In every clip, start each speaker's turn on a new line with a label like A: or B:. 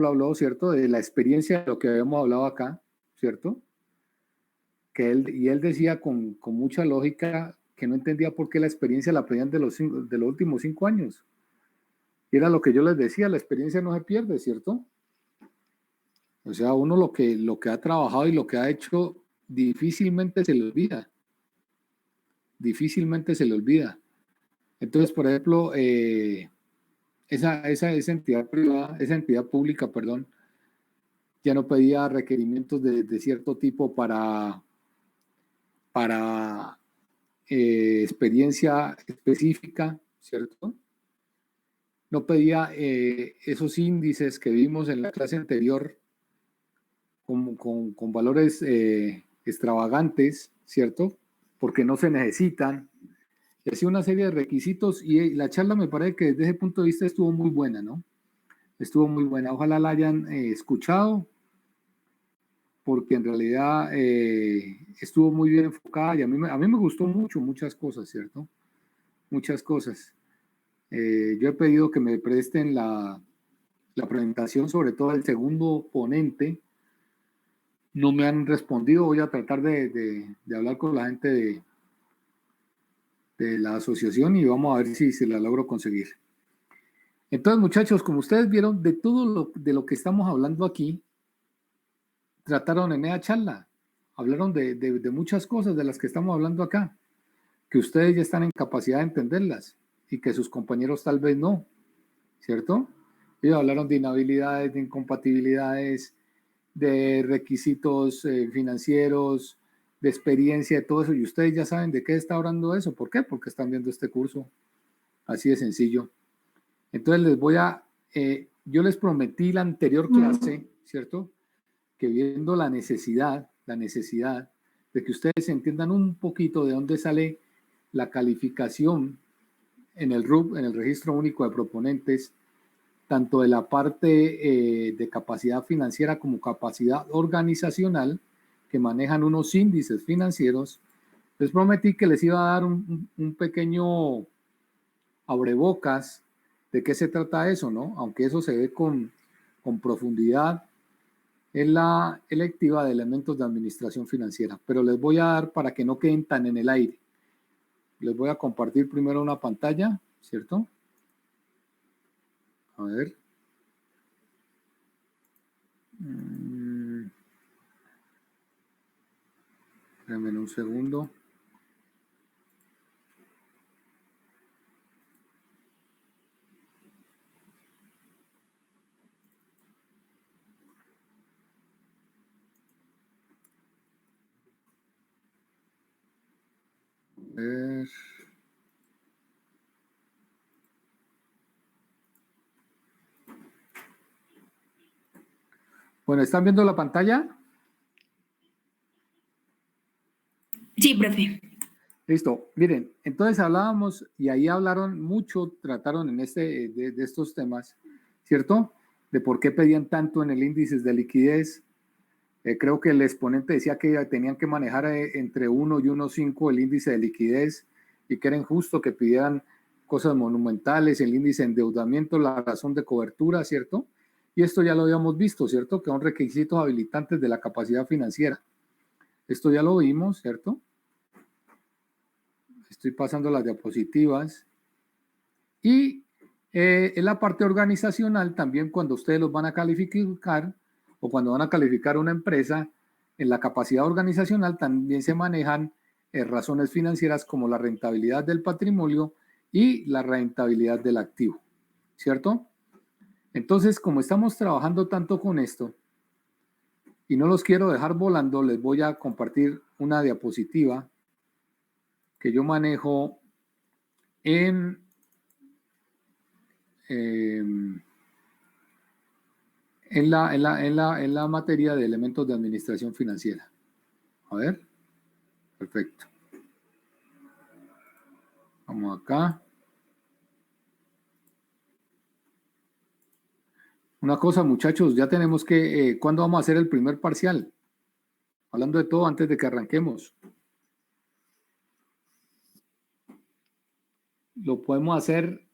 A: habló, ¿cierto? De la experiencia de lo que habíamos hablado acá, ¿cierto? Él decía con mucha lógica que no entendía por qué la experiencia la pedían de los últimos 5 años. Y era lo que yo les decía, la experiencia no se pierde, ¿cierto? O sea, uno lo que ha trabajado y lo que ha hecho difícilmente se le olvida. Difícilmente se le olvida. Entonces, por ejemplo, esa entidad privada, esa entidad pública, perdón, ya no pedía requerimientos de cierto tipo para experiencia específica, ¿cierto? No pedía esos índices que vimos en la clase anterior con valores extravagantes, ¿cierto? Porque no se necesitan. Y así una serie de requisitos y la charla me parece que desde ese punto de vista estuvo muy buena, ¿no? Estuvo muy buena. Ojalá la hayan escuchado porque en realidad estuvo muy bien enfocada y a mí me gustó mucho, muchas cosas, ¿cierto? Muchas cosas. Yo he pedido que me presten la presentación, sobre todo el segundo ponente. No me han respondido, voy a tratar de hablar con la gente de la asociación y vamos a ver si se la logro conseguir. Entonces, muchachos, como ustedes vieron, de todo de lo que estamos hablando aquí, trataron en esa charla, hablaron de muchas cosas de las que estamos hablando acá, que ustedes ya están en capacidad de entenderlas y que sus compañeros tal vez no, ¿cierto? Ellos hablaron de inhabilidades, de incompatibilidades, de requisitos financieros, de experiencia, de todo eso, y ustedes ya saben de qué está hablando eso. ¿Por qué? Porque están viendo este curso, así de sencillo. Entonces yo les prometí la anterior clase, ¿cierto? Que viendo la necesidad de que ustedes entiendan un poquito de dónde sale la calificación en el RUP, en el Registro Único de Proponentes, tanto de la parte de capacidad financiera como capacidad organizacional, que manejan unos índices financieros. Les prometí que les iba a dar un pequeño abrebocas de qué se trata eso, ¿no? Aunque eso se ve con profundidad en la electiva de elementos de administración financiera, pero les voy a dar para que no queden tan en el aire. Les voy a compartir primero una pantalla, ¿cierto? A ver. Espérenme un segundo. A ver. Bueno, ¿están viendo la pantalla?
B: Sí, profe.
A: Listo. Miren, entonces hablábamos y ahí hablaron mucho, trataron en de estos temas, ¿cierto? De por qué pedían tanto en el índice de liquidez. Creo que el exponente decía que tenían que manejar entre 1 y 1,5 el índice de liquidez y que era injusto que pidieran cosas monumentales, el índice de endeudamiento, la razón de cobertura, ¿cierto? Y esto ya lo habíamos visto, ¿cierto? Que son requisitos habilitantes de la capacidad financiera. Esto ya lo vimos, ¿cierto? Estoy pasando las diapositivas. Y en la parte organizacional, también cuando ustedes los van a calificar o cuando van a calificar una empresa, en la capacidad organizacional también se manejan razones financieras como la rentabilidad del patrimonio y la rentabilidad del activo, ¿cierto? Entonces, como estamos trabajando tanto con esto y no los quiero dejar volando, les voy a compartir una diapositiva que yo manejo en la materia de elementos de administración financiera. A ver, perfecto. Vamos acá. Una cosa, muchachos, ya tenemos que, ¿cuándo vamos a hacer el primer parcial? Hablando de todo antes de que arranquemos. Lo podemos hacer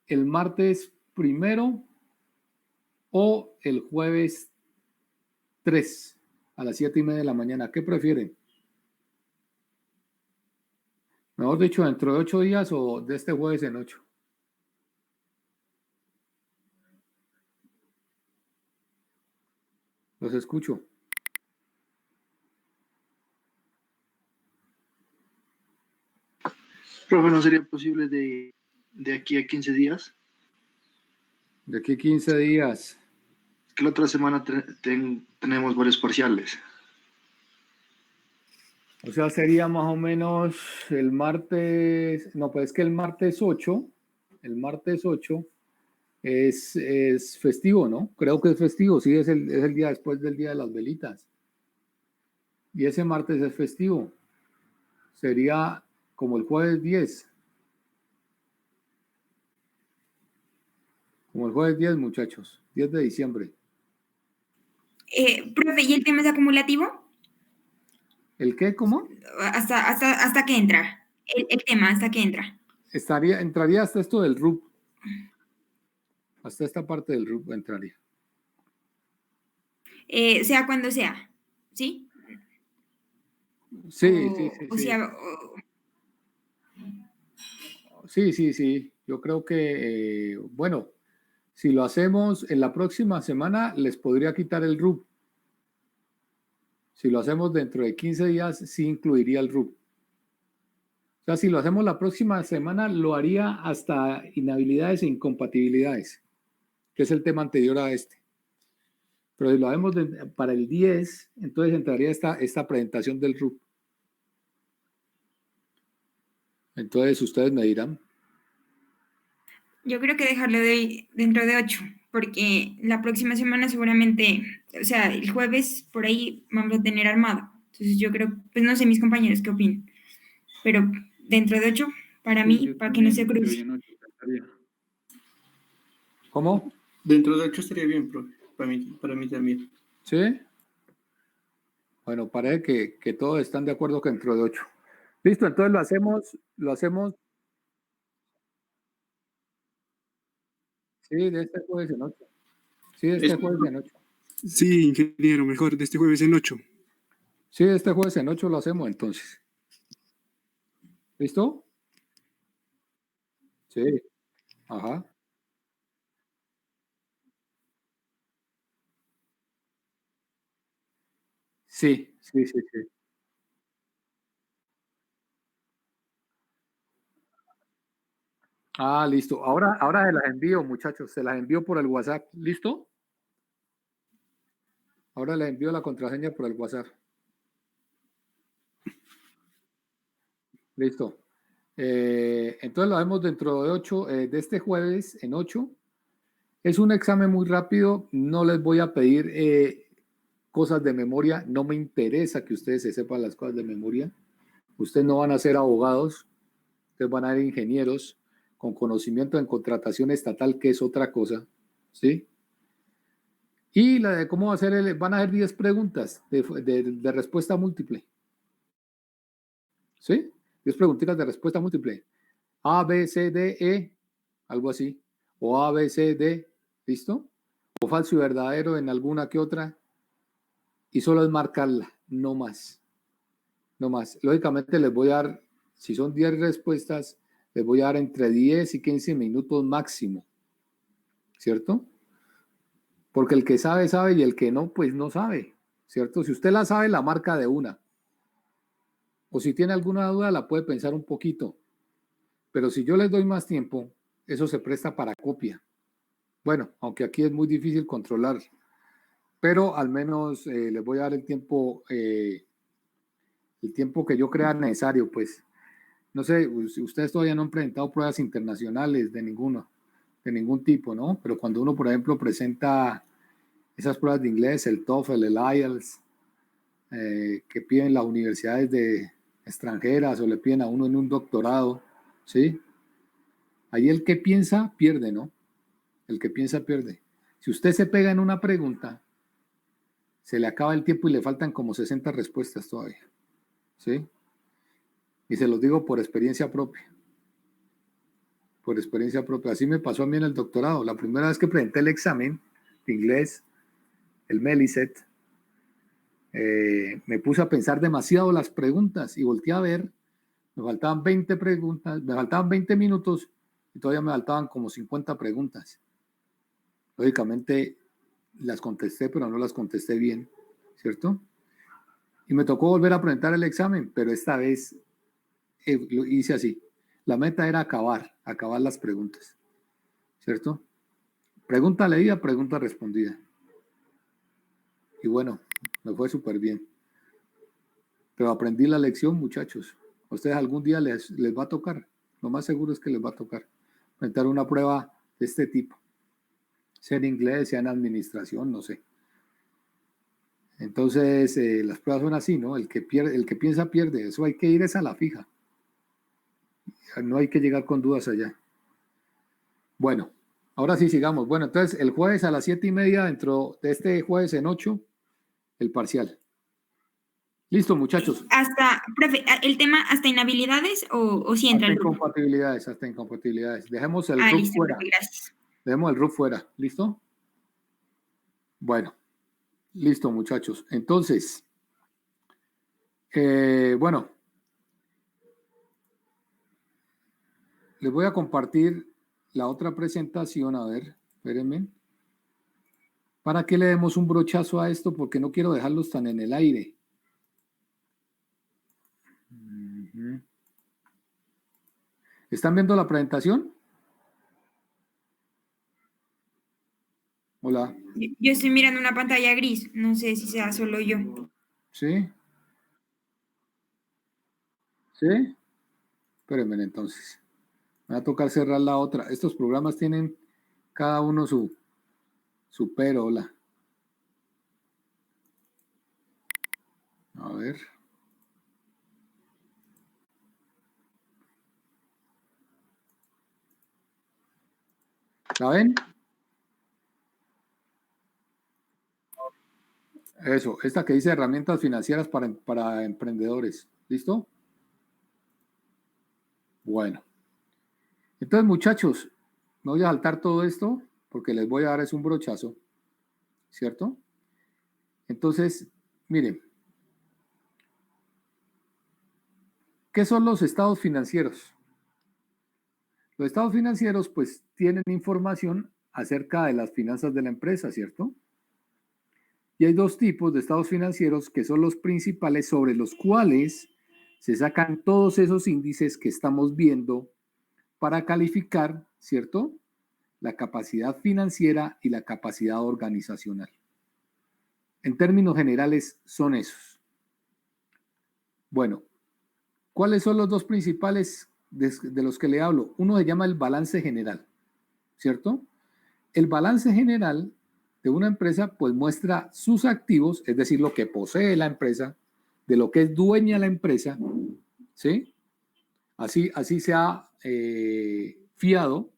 A: el martes 1 o el jueves 3 a las 7:30 de la mañana. ¿Qué prefieren? Mejor dicho, dentro de 8 días o de este jueves en 8. Los escucho.
C: Profe, ¿no sería posible de aquí a 15 días?
A: De aquí a 15 días.
C: Es que la otra semana tenemos varios parciales.
A: O sea, sería más o menos el martes. No, pues es que el martes 8 es festivo, ¿no? Creo que es festivo, sí, es el día después del Día de las Velitas. Y ese martes es festivo. Sería como el jueves 10. Como el jueves 10, muchachos. 10 de diciembre.
B: Profe, ¿y el tema es acumulativo?
A: ¿El qué? ¿Cómo?
B: ¿Hasta qué entra? El tema, ¿hasta qué entra?
A: Entraría hasta esto del RUP. Hasta esta parte del RUP entraría.
B: Sea cuando sea, ¿sí?
A: Sí, sí, sí,
B: O
A: sí.
B: sea,
A: Sí. Yo creo que, bueno, si lo hacemos en la próxima semana, les podría quitar el RUP. Si lo hacemos dentro de 15 días, sí incluiría el RUP. O sea, si lo hacemos la próxima semana, lo haría hasta inhabilidades e incompatibilidades, que es el tema anterior a este. Pero si lo hacemos para el 10, entonces entraría esta presentación del RUP. Entonces ustedes me dirán.
B: yo creo que dejarlo dentro de 8, porque la próxima semana seguramente, o sea, el jueves por ahí vamos a tener armado. Entonces yo creo, pues no sé mis compañeros qué opinan, pero dentro de 8, para
D: Sí,
B: mí,
D: yo
B: para que no
D: también
B: se
D: estaría
B: cruce.
D: bien 8, estaría.
A: ¿Cómo?
D: Dentro de 8 estaría bien, profe. Para mí también.
A: ¿Sí? Bueno, parece que todos están de acuerdo que dentro de 8. Listo, entonces lo hacemos, sí, de este jueves en 8. Sí, de este jueves en 8.
E: Sí, ingeniero, mejor, de este jueves en 8.
A: Sí, de este jueves en 8 lo hacemos entonces. ¿Listo? Sí, ajá. Sí. Ah, listo. Ahora se las envío, muchachos. Se las envío por el WhatsApp. ¿Listo? Ahora les envío la contraseña por el WhatsApp. Listo. Entonces lo vemos dentro de 8, de este jueves en 8. Es un examen muy rápido. No les voy a pedir cosas de memoria. No me interesa que ustedes se sepan las cosas de memoria. Ustedes no van a ser abogados. Ustedes van a ser ingenieros con conocimiento en contratación estatal, que es otra cosa. ¿Sí? Y la de cómo hacer van a hacer 10 preguntas de respuesta múltiple. ¿Sí? 10 preguntitas de respuesta múltiple. A, B, C, D, E, algo así. O A, B, C, D, ¿listo? O falso y verdadero en alguna que otra. Y solo es marcarla, no más. No más. Lógicamente les voy a dar, si son 10 respuestas, les voy a dar entre 10 y 15 minutos máximo. ¿Cierto? Porque el que sabe, sabe, y el que no, pues no sabe. ¿Cierto? Si usted la sabe, la marca de una. O si tiene alguna duda, la puede pensar un poquito. Pero si yo les doy más tiempo, eso se presta para copia. Bueno, aunque aquí es muy difícil controlar, pero al menos les voy a dar el tiempo que yo crea necesario, pues. No sé, ustedes todavía no han presentado pruebas internacionales de ningún tipo, ¿no? Pero cuando uno, por ejemplo, presenta esas pruebas de inglés, el TOEFL, el IELTS, que piden las universidades de extranjeras o le piden a uno en un doctorado, ¿sí? Ahí el que piensa pierde, ¿no? El que piensa pierde. Si usted se pega en una pregunta, se le acaba el tiempo y le faltan como 60 respuestas todavía, ¿sí? Y se los digo por experiencia propia. Por experiencia propia. Así me pasó a mí en el doctorado. La primera vez que presenté el examen, de inglés, el MELICET. Me puse a pensar demasiado las preguntas y volteé a ver, me faltaban 20 preguntas, me faltaban 20 minutos y todavía me faltaban como 50 preguntas. Lógicamente las contesté, pero no las contesté bien, ¿cierto? Y me tocó volver a presentar el examen, pero esta vez lo hice así. La meta era acabar las preguntas, ¿cierto? Pregunta leída, pregunta respondida. Y bueno, me fue súper bien. Pero aprendí la lección, muchachos. A ustedes algún día les va a tocar. Lo más seguro es que les va a tocar presentar una prueba de este tipo. Sea en inglés, sea en administración, no sé. Entonces, las pruebas son así, ¿no? El que piensa, pierde. Eso hay que ir es a la fija. No hay que llegar con dudas allá. Bueno, ahora sí sigamos. Bueno, entonces el jueves a las 7:30, dentro de este jueves en 8, el parcial. Listo, muchachos.
B: Profe, el tema hasta inhabilidades o sí entra el RUF.
A: Hasta incompatibilidades. Dejemos el RUF
B: listo,
A: fuera.
B: profe, gracias.
A: Dejemos el RUF fuera. ¿Listo? Bueno, listo, muchachos. Entonces, bueno, les voy a compartir la otra presentación. A ver, espérenme. ¿Para qué le demos un brochazo a esto? Porque no quiero dejarlos tan en el aire. ¿Están viendo la presentación? Hola.
B: Yo estoy mirando una pantalla gris. No sé si sea solo yo.
A: ¿Sí? ¿Sí? Espérenme entonces. Me va a tocar cerrar la otra. Estos programas tienen cada uno su pero. Hola. A ver. ¿La ven? Eso, esta que dice herramientas financieras para emprendedores. ¿Listo? Bueno. Entonces, muchachos, no voy a saltar todo esto porque les voy a dar es un brochazo. ¿Cierto? Entonces, miren. ¿Qué son los estados financieros? Los estados financieros, pues, tienen información acerca de las finanzas de la empresa, ¿cierto? Y hay dos tipos de estados financieros que son los principales sobre los cuales se sacan todos esos índices que estamos viendo para calificar, ¿cierto?, la capacidad financiera y la capacidad organizacional. En términos generales, son esos. Bueno, ¿cuáles son los dos principales de los que le hablo? Uno se llama el balance general, ¿cierto? El balance general de una empresa pues muestra sus activos, es decir, lo que posee la empresa, de lo que es dueña la empresa, ¿sí? Así se ha fiado,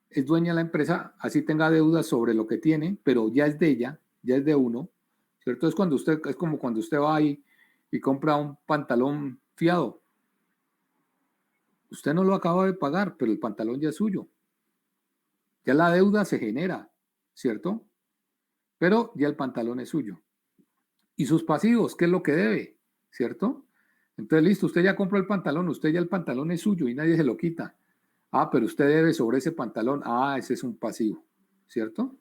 A: es dueña la empresa, así tenga deudas sobre lo que tiene, pero ya es de ella, ya es de uno, ¿cierto? Es como cuando usted va y compra un pantalón fiado. Usted no lo acaba de pagar, pero el pantalón ya es suyo. Ya la deuda se genera, ¿cierto? Pero ya el pantalón es suyo. Y sus pasivos, ¿qué es lo que debe? ¿Cierto? Entonces, listo, usted ya compró el pantalón, usted ya el pantalón es suyo y nadie se lo quita. Ah, pero usted debe sobre ese pantalón. Ah, ese es un pasivo, ¿cierto?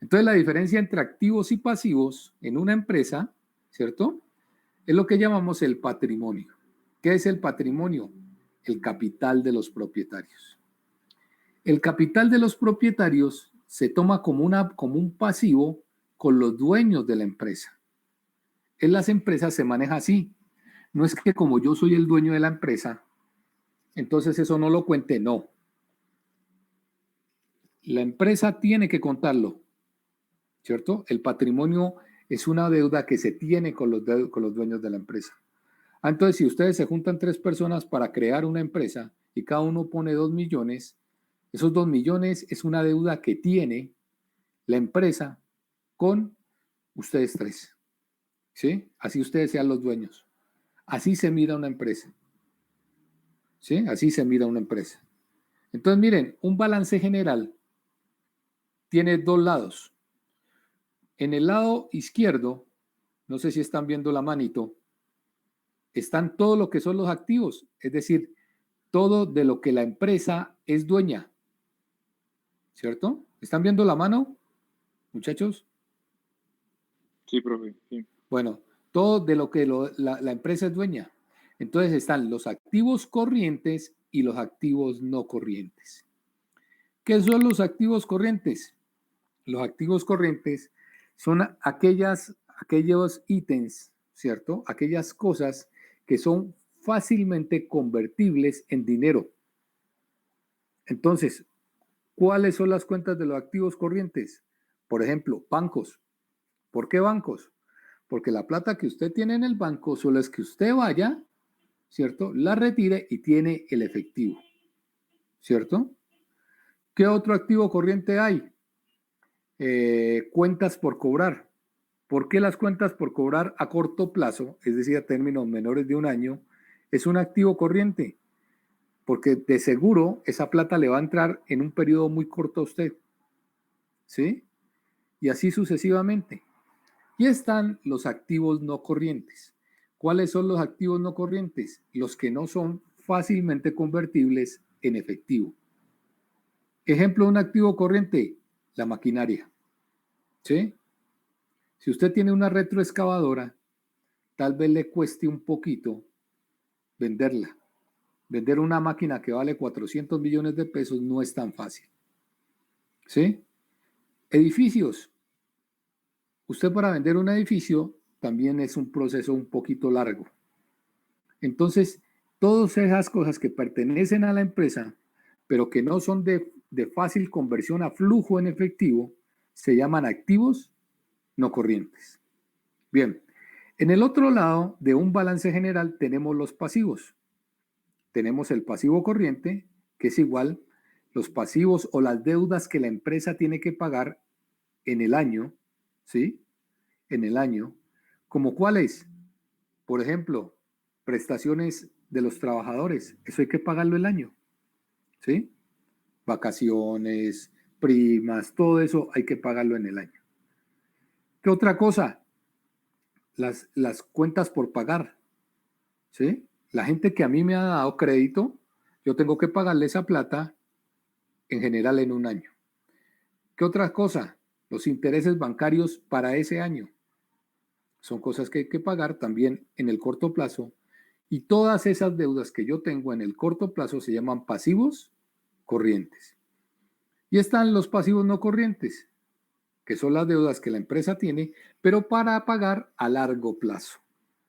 A: Entonces, la diferencia entre activos y pasivos en una empresa, ¿cierto?, es lo que llamamos el patrimonio. ¿Qué es el patrimonio? El capital de los propietarios. El capital de los propietarios se toma como un pasivo con los dueños de la empresa. En las empresas se maneja así. No es que como yo soy el dueño de la empresa, entonces eso no lo cuente, no. La empresa tiene que contarlo, ¿cierto? El patrimonio es una deuda que se tiene con los dueños de la empresa. Entonces, si ustedes se juntan 3 personas para crear una empresa y cada uno pone 2 millones, esos 2 millones es una deuda que tiene la empresa con ustedes 3. ¿Sí? Así ustedes sean los dueños. Así se mira una empresa. ¿Sí? Así se mira una empresa. Entonces, miren, un balance general tiene dos lados. En el lado izquierdo, no sé si están viendo la manito, están todo lo que son los activos, es decir, todo de lo que la empresa es dueña. ¿Cierto? ¿Están viendo la mano, muchachos?
F: Sí, profe. Sí.
A: Bueno, todo de lo que la empresa es dueña. Entonces están los activos corrientes y los activos no corrientes. ¿Qué son los activos corrientes? Los activos corrientes son aquellos ítems, ¿cierto? Aquellas cosas que son fácilmente convertibles en dinero. Entonces, ¿cuáles son las cuentas de los activos corrientes? Por ejemplo, bancos. ¿Por qué bancos? Porque la plata que usted tiene en el banco solo es que usted vaya, ¿cierto? La retire y tiene el efectivo, ¿cierto? ¿Qué otro activo corriente hay? Cuentas por cobrar. ¿Por qué las cuentas por cobrar a corto plazo, es decir, a términos menores de un año, es un activo corriente? Porque de seguro esa plata le va a entrar en un periodo muy corto a usted, ¿sí? Y así sucesivamente. Y están los activos no corrientes. ¿Cuáles son los activos no corrientes? Los que no son fácilmente convertibles en efectivo. Ejemplo de un activo corriente, la maquinaria, ¿sí? Si usted tiene una retroexcavadora, tal vez le cueste un poquito venderla. Vender una máquina que vale 400 millones de pesos no es tan fácil, ¿sí? Edificios. Usted para vender un edificio también es un proceso un poquito largo. Entonces, todas esas cosas que pertenecen a la empresa, pero que no son de fácil conversión a flujo en efectivo, se llaman activos no corrientes. Bien, en el otro lado de un balance general tenemos los pasivos. Tenemos el pasivo corriente, que es igual los pasivos o las deudas que la empresa tiene que pagar en el año, ¿sí? En el año, como cuáles, por ejemplo, prestaciones de los trabajadores, eso hay que pagarlo el año, ¿sí? Vacaciones, primas, todo eso hay que pagarlo en el año. ¿Qué otra cosa? Las cuentas por pagar, ¿sí? La gente que a mí me ha dado crédito, yo tengo que pagarle esa plata en general en un año. ¿Qué otra cosa? Los intereses bancarios para ese año. Son cosas que hay que pagar también en el corto plazo. Y todas esas deudas que yo tengo en el corto plazo se llaman pasivos corrientes. Y están los pasivos no corrientes, que son las deudas que la empresa tiene, pero para pagar a largo plazo,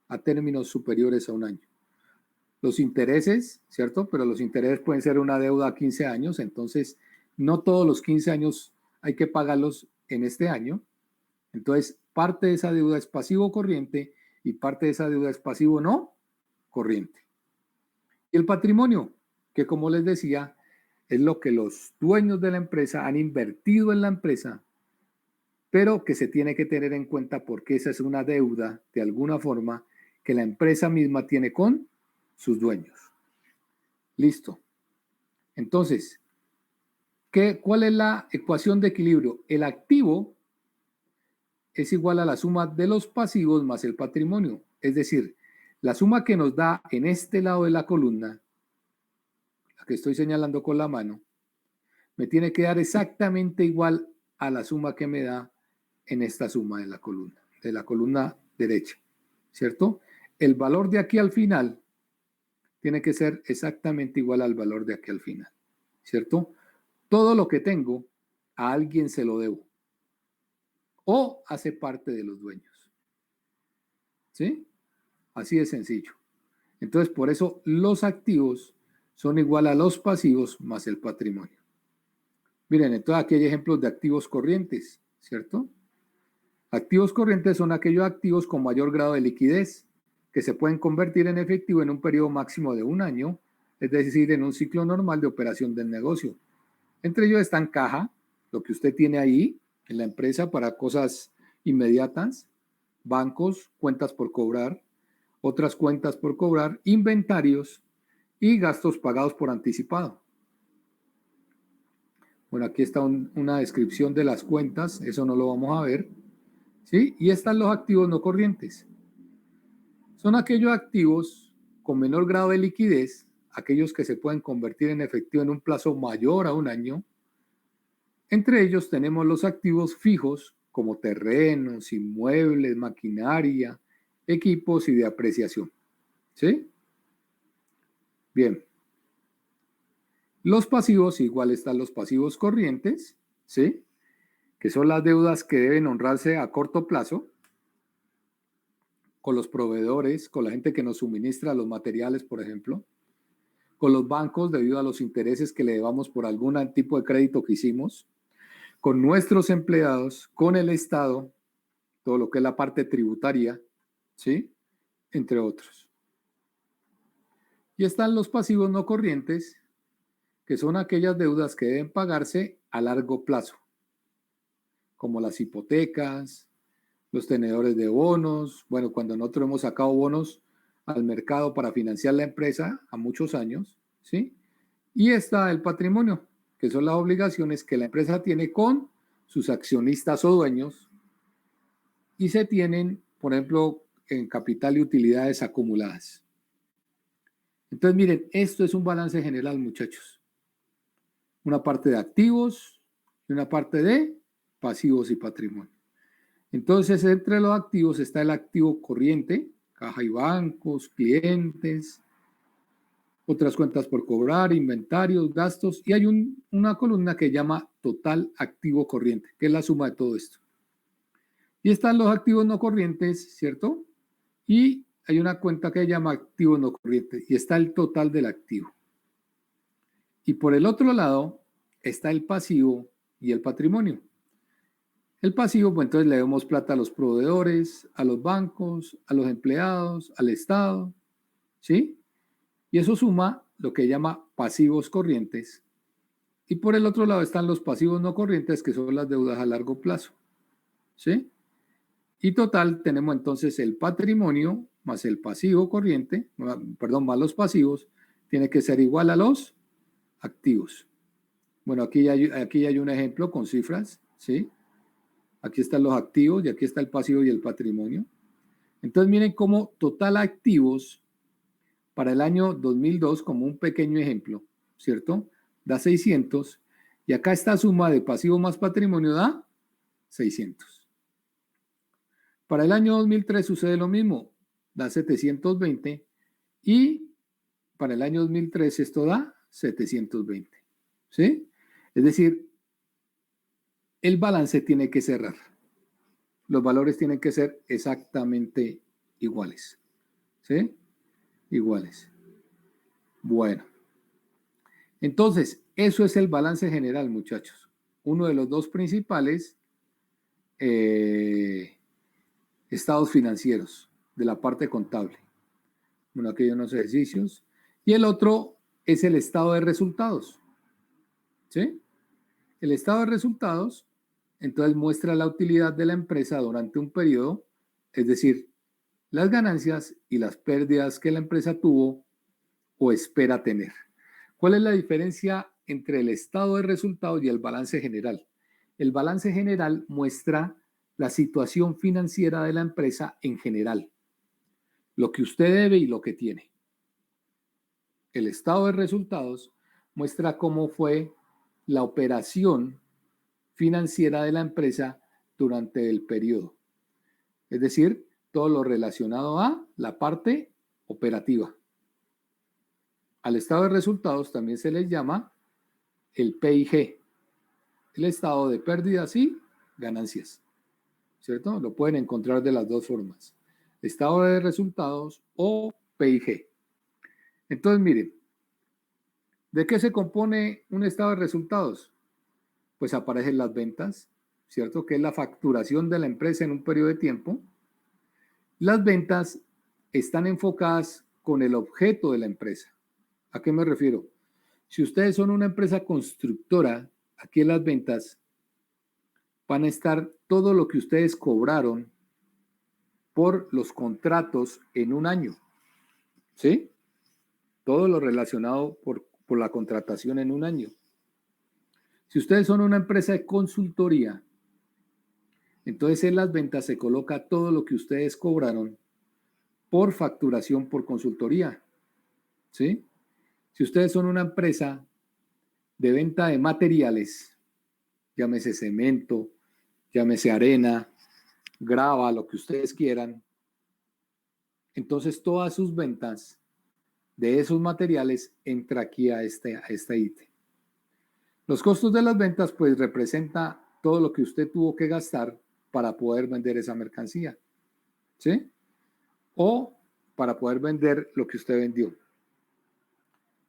A: a términos superiores a un año. Los intereses, ¿cierto? Pero los intereses pueden ser una deuda a 15 años, entonces no todos los 15 años hay que pagarlos en este año. Entonces, parte de esa deuda es pasivo corriente y parte de esa deuda es pasivo no corriente. Y el patrimonio, que como les decía, es lo que los dueños de la empresa han invertido en la empresa, pero que se tiene que tener en cuenta porque esa es una deuda, de alguna forma, que la empresa misma tiene con sus dueños. Listo. Entonces, ¿cuál es la ecuación de equilibrio? El activo es igual a la suma de los pasivos más el patrimonio. Es decir, la suma que nos da en este lado de la columna, la que estoy señalando con la mano, me tiene que dar exactamente igual a la suma que me da en esta suma de la columna derecha, ¿cierto? El valor de aquí al final tiene que ser exactamente igual al valor de aquí al final, ¿cierto? Todo lo que tengo, a alguien se lo debo. O hace parte de los dueños. ¿Sí? Así de sencillo. Entonces, por eso los activos son igual a los pasivos más el patrimonio. Miren, entonces aquí hay ejemplos de activos corrientes, ¿cierto? Activos corrientes son aquellos activos con mayor grado de liquidez que se pueden convertir en efectivo en un periodo máximo de un año, es decir, en un ciclo normal de operación del negocio. Entre ellos están caja, lo que usted tiene ahí en la empresa para cosas inmediatas, bancos, cuentas por cobrar, otras cuentas por cobrar, inventarios y gastos pagados por anticipado. Bueno, aquí está una descripción de las cuentas, eso no lo vamos a ver, ¿sí? Y están los activos no corrientes. Son aquellos activos con menor grado de liquidez, aquellos que se pueden convertir en efectivo en un plazo mayor a un año. Entre ellos tenemos los activos fijos, como terrenos, inmuebles, maquinaria, equipos y de apreciación. ¿Sí? Bien. Los pasivos, igual están los pasivos corrientes, ¿sí? Que son las deudas que deben honrarse a corto plazo con los proveedores, con la gente que nos suministra los materiales, por ejemplo, con los bancos debido a los intereses que le debamos por algún tipo de crédito que hicimos, con nuestros empleados, con el Estado, todo lo que es la parte tributaria, ¿sí? Entre otros. Y están los pasivos no corrientes, que son aquellas deudas que deben pagarse a largo plazo, como las hipotecas, los tenedores de bonos. Bueno, cuando nosotros hemos sacado bonos al mercado para financiar la empresa a muchos años, ¿sí? Y está el patrimonio, que son las obligaciones que la empresa tiene con sus accionistas o dueños y se tienen, por ejemplo, en capital y utilidades acumuladas. Entonces, miren, esto es un balance general, muchachos. Una parte de activos y una parte de pasivos y patrimonio. Entonces, entre los activos está el activo corriente, caja y bancos, clientes, otras cuentas por cobrar, inventarios, gastos, y hay una columna que llama total activo corriente, que es la suma de todo esto. Y están los activos no corrientes, ¿cierto? Y hay una cuenta que se llama activo no corriente, y está el total del activo. Y por el otro lado está el pasivo y el patrimonio. El pasivo, pues entonces le debemos plata a los proveedores, a los bancos, a los empleados, al Estado, ¿sí? Y eso suma lo que llama pasivos corrientes. Y por el otro lado están los pasivos no corrientes, que son las deudas a largo plazo, ¿sí? Y total tenemos entonces el patrimonio más el pasivo corriente, perdón, más los pasivos, tiene que ser igual a los activos. Bueno, aquí hay un ejemplo con cifras, ¿sí? Aquí están los activos y aquí está el pasivo y el patrimonio. Entonces miren cómo total activos para el año 2002, como un pequeño ejemplo, ¿cierto? Da 600 y acá esta suma de pasivo más patrimonio da 600. Para el año 2003 sucede lo mismo, da 720 y para el año 2003 esto da 720, ¿sí? Es decir, el balance tiene que cerrar. Los valores tienen que ser exactamente iguales. ¿Sí? Iguales. Bueno. Entonces, eso es el balance general, muchachos. Uno de los dos principales estados financieros de la parte contable. Bueno, aquí hay unos ejercicios. Y el otro es el estado de resultados. ¿Sí? El estado de resultados entonces muestra la utilidad de la empresa durante un periodo, es decir, las ganancias y las pérdidas que la empresa tuvo o espera tener. ¿Cuál es la diferencia entre el estado de resultados y el balance general? El balance general muestra la situación financiera de la empresa en general, lo que usted debe y lo que tiene. El estado de resultados muestra cómo fue la operación financiera de la empresa durante el periodo. Es decir, todo lo relacionado a la parte operativa. Al estado de resultados también se les llama el PIG, el estado de pérdidas y ganancias. ¿Cierto? Lo pueden encontrar de las dos formas. Estado de resultados o PIG. Entonces, miren, ¿de qué se compone un estado de resultados? Pues aparecen las ventas, ¿cierto? Que es la facturación de la empresa en un periodo de tiempo. Las ventas están enfocadas con el objeto de la empresa. ¿A qué me refiero? Si ustedes son una empresa constructora, aquí en las ventas van a estar todo lo que ustedes cobraron por los contratos en un año. ¿Sí? Todo lo relacionado por la contratación en un año. Si ustedes son una empresa de consultoría, entonces en las ventas se coloca todo lo que ustedes cobraron por facturación por consultoría, ¿sí? Si ustedes son una empresa de venta de materiales, llámese cemento, llámese arena, grava, lo que ustedes quieran, entonces todas sus ventas de esos materiales entra aquí a este ítem. Los costos de las ventas pues representa todo lo que usted tuvo que gastar para poder vender esa mercancía, ¿sí? O para poder vender lo que usted vendió.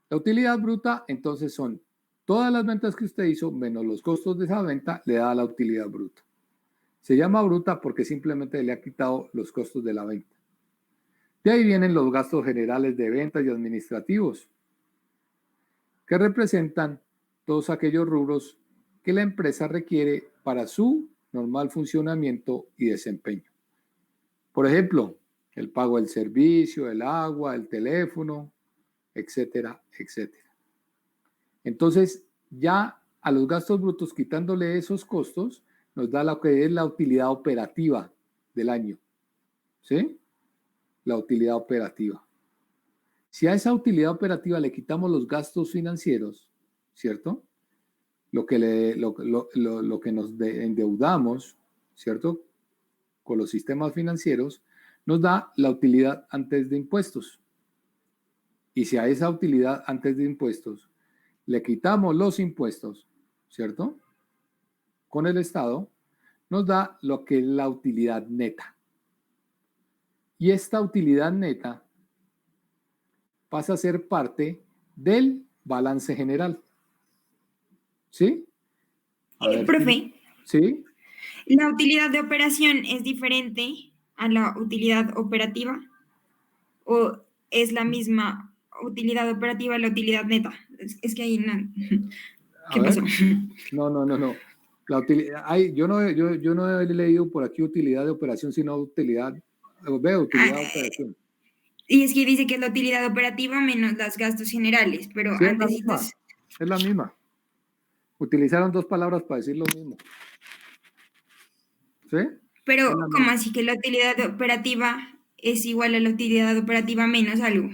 A: La utilidad bruta entonces son todas las ventas que usted hizo menos los costos de esa venta le da la utilidad bruta. Se llama bruta porque simplemente le ha quitado los costos de la venta. De ahí vienen los gastos generales de ventas y administrativos, que representan todos aquellos rubros que la empresa requiere para su normal funcionamiento y desempeño. Por ejemplo, el pago del servicio, el agua, el teléfono, etcétera, etcétera. Entonces, ya a los gastos brutos, quitándole esos costos, nos da lo que es la utilidad operativa del año, ¿sí? La utilidad operativa. Si a esa utilidad operativa le quitamos los gastos financieros, ¿cierto? Lo que nos endeudamos, ¿cierto? Con los sistemas financieros, nos da la utilidad antes de impuestos. Y si a esa utilidad antes de impuestos le quitamos los impuestos, ¿cierto? Con el Estado, nos da lo que es la utilidad neta. Y esta utilidad neta pasa a ser parte del balance general. ¿Sí?
B: Profe,
A: ¿sí?
B: ¿la utilidad de operación es diferente a la utilidad operativa? ¿O es la misma utilidad operativa a la utilidad neta? Es que ahí no. ¿Qué pasó?
A: No. La utilidad, yo no he leído por aquí utilidad de operación, sino utilidad de operación.
B: Y es que dice que es la utilidad operativa menos los gastos generales, pero
A: sí,
B: antes
A: es la misma. Utilizaron dos palabras para decir lo mismo. ¿Sí?
B: Pero, ¿cómo así que la utilidad operativa es igual a la utilidad operativa menos algo?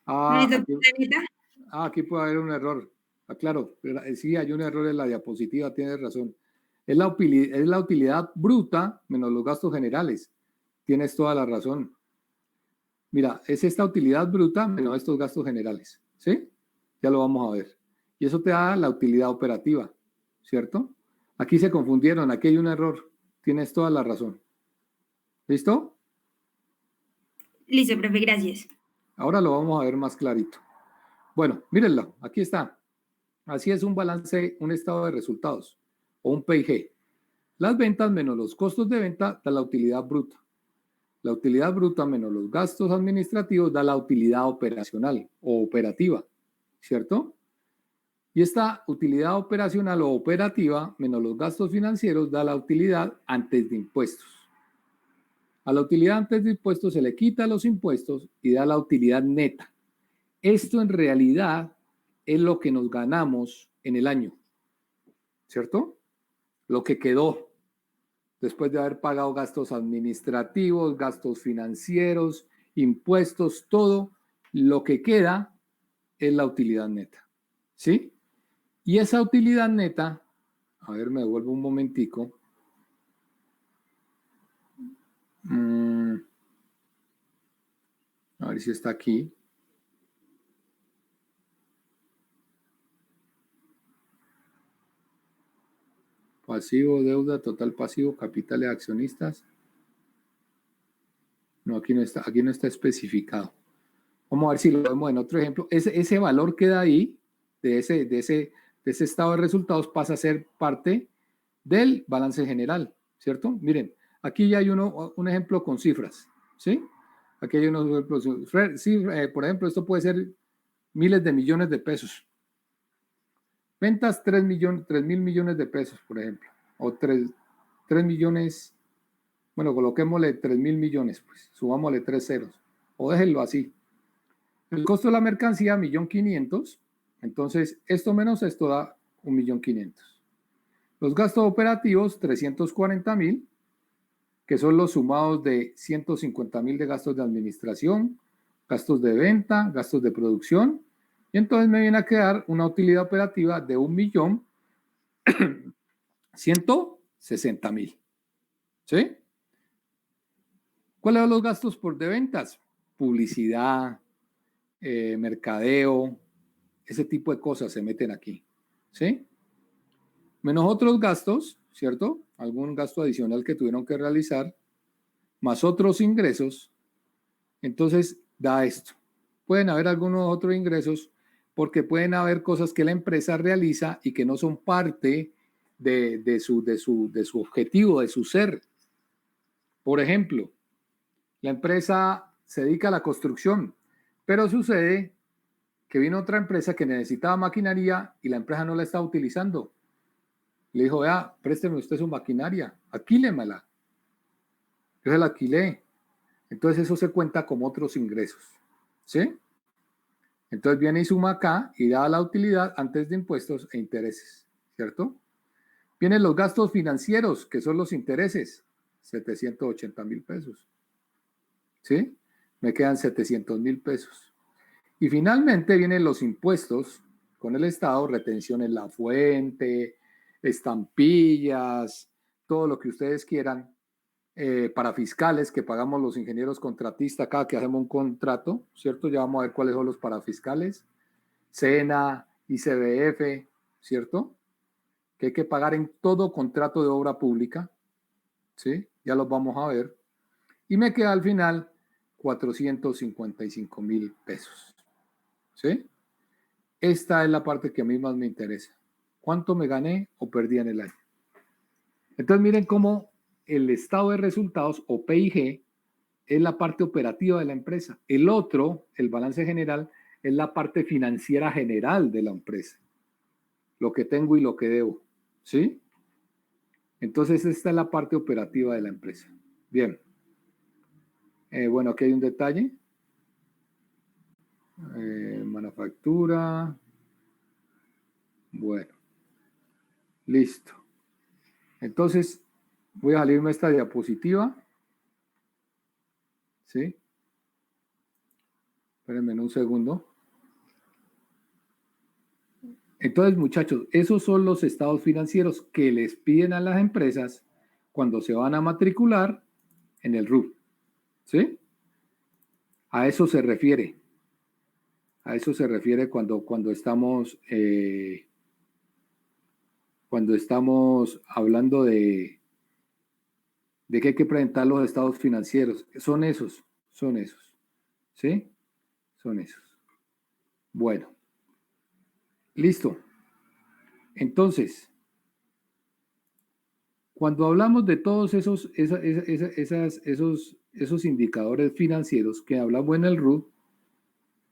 B: ¿No es la utilidad neta?
A: Aquí puede haber un error. Claro, sí, hay un error en la diapositiva, tienes razón. Es la utilidad bruta menos los gastos generales. Tienes toda la razón. Mira, es esta utilidad bruta menos estos gastos generales. ¿Sí? Ya lo vamos a ver. Y eso te da la utilidad operativa, ¿cierto? Aquí se confundieron, aquí hay un error. Tienes toda la razón. ¿Listo?
B: Listo, profe, gracias.
A: Ahora lo vamos a ver más clarito. Bueno, mírenlo, aquí está. Así es un balance, un estado de resultados o un P&G. Las ventas menos los costos de venta da la utilidad bruta. La utilidad bruta menos los gastos administrativos da la utilidad operacional o operativa, ¿cierto? Y esta utilidad operacional o operativa menos los gastos financieros da la utilidad antes de impuestos. A la utilidad antes de impuestos se le quita los impuestos y da la utilidad neta. Esto en realidad es lo que nos ganamos en el año, ¿cierto? Lo que quedó después de haber pagado gastos administrativos, gastos financieros, impuestos, todo lo que queda es la utilidad neta, ¿sí? Y esa utilidad neta, a ver, me devuelvo un momentico. A ver si está aquí. Pasivo, deuda, total pasivo, capital de accionistas. No, aquí no está especificado. Vamos a ver si lo vemos en otro ejemplo. Ese valor queda ahí, de ese estado de resultados, pasa a ser parte del balance general, ¿cierto? Miren, aquí ya hay un ejemplo con cifras, ¿sí? Aquí hay unos ejemplos. Sí, por ejemplo, esto puede ser miles de millones de pesos. Ventas 3.000 millones de pesos, por ejemplo. O 3 millones, bueno, coloquémosle 3.000 millones, pues, subámosle 3 ceros. O déjenlo así. El costo de la mercancía, 1.500.000. Entonces, esto menos esto da 1.500.000. Los gastos operativos, 340.000, que son los sumados de 150.000 de gastos de administración, gastos de venta, gastos de producción, y entonces me viene a quedar una utilidad operativa de 1.160.000. ¿Sí? ¿Cuáles son los gastos por de ventas? Publicidad, mercadeo, ese tipo de cosas se meten aquí. ¿Sí? Menos otros gastos, ¿cierto? Algún gasto adicional que tuvieron que realizar, más otros ingresos, entonces da esto. Pueden haber algunos otros ingresos porque pueden haber cosas que la empresa realiza y que no son parte de su objetivo, de su ser. Por ejemplo, la empresa se dedica a la construcción, pero sucede que vino otra empresa que necesitaba maquinaria y la empresa no la estaba utilizando. Le dijo, vea, présteme usted su maquinaria, alquílemela. Yo se la alquilé. Entonces eso se cuenta como otros ingresos. ¿Sí? Entonces viene y suma acá y da la utilidad antes de impuestos e intereses. ¿Cierto? Vienen los gastos financieros, que son los intereses. 780.000 pesos. ¿Sí? Me quedan 700.000 pesos. Y finalmente vienen los impuestos con el Estado, retención en la fuente, estampillas, todo lo que ustedes quieran, para fiscales que pagamos los ingenieros contratistas cada que hacemos un contrato, ¿cierto? Ya vamos a ver cuáles son los parafiscales, SENA, ICBF, ¿cierto? Que hay que pagar en todo contrato de obra pública, ¿sí? Ya los vamos a ver. Y me queda al final 455.000 pesos, ¿sí? Esta es la parte que a mí más me interesa. ¿Cuánto me gané o perdí en el año? Entonces miren cómo el estado de resultados o PIG es la parte operativa de la empresa. El otro, el balance general, es la parte financiera general de la empresa. Lo que tengo y lo que debo. ¿Sí? Entonces esta es la parte operativa de la empresa. Bien. Bueno, aquí hay un detalle. Manufactura. Bueno. Listo. Entonces, voy a salirme esta diapositiva. ¿Sí? Espérenme un segundo. Entonces, muchachos, esos son los estados financieros que les piden a las empresas cuando se van a matricular en el RUT. ¿Sí? A eso se refiere. A eso se refiere cuando estamos hablando de que hay que presentar los estados financieros. Son esos. ¿Sí? Son esos. Bueno. Listo. Entonces, cuando hablamos de todos esos indicadores financieros que hablamos en el RUT,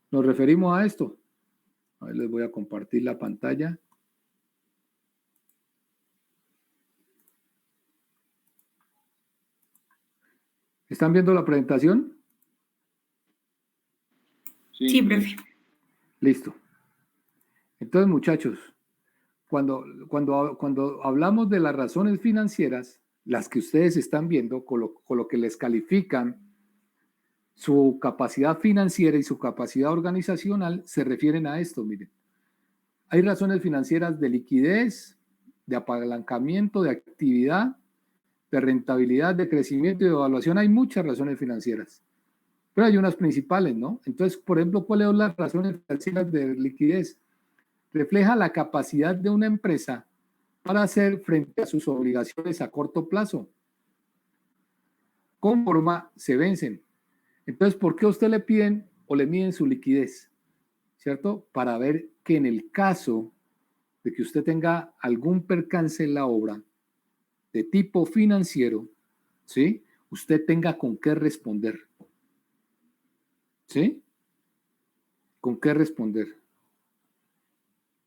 A: nos referimos a esto. A ver, les voy a compartir la pantalla. ¿Están viendo la presentación?
B: Sí, profe.
A: Listo. Entonces, muchachos, cuando hablamos de las razones financieras, las que ustedes están viendo, con lo que les califican su capacidad financiera y su capacidad organizacional, se refieren a esto, miren. Hay razones financieras de liquidez, de apalancamiento, de actividad, de rentabilidad, de crecimiento y de evaluación. Hay muchas razones financieras, pero hay unas principales, ¿no? Entonces, por ejemplo, ¿cuáles son las razones financieras de liquidez? Refleja la capacidad de una empresa para hacer frente a sus obligaciones a corto plazo. Con forma se vencen. Entonces, ¿por qué a usted le piden o le miden su liquidez? ¿Cierto? Para ver que en el caso de que usted tenga algún percance en la obra de tipo financiero, ¿sí? Usted tenga con qué responder. ¿Sí? ¿Con qué responder?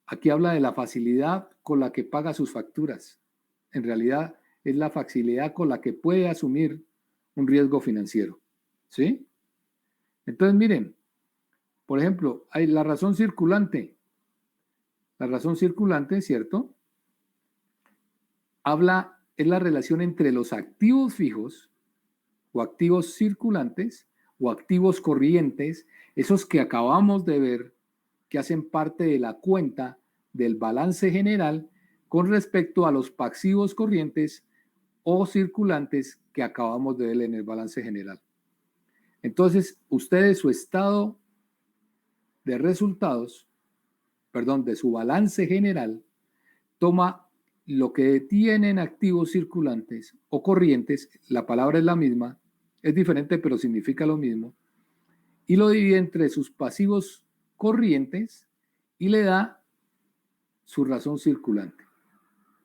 A: Aquí habla de la facilidad con la que paga sus facturas. En realidad es la facilidad con la que puede asumir un riesgo financiero. ¿Sí? Entonces, miren, por ejemplo, hay la razón circulante. La razón circulante, ¿cierto? Es la relación entre los activos fijos o activos circulantes o activos corrientes, esos que acabamos de ver, que hacen parte de la cuenta del balance general con respecto a los pasivos corrientes o circulantes que acabamos de ver en el balance general. Entonces, ustedes su estado de resultados, de su balance general, toma lo que tienen activos circulantes o corrientes, la palabra es la misma, es diferente pero significa lo mismo, y lo divide entre sus pasivos corrientes y le da su razón circulante,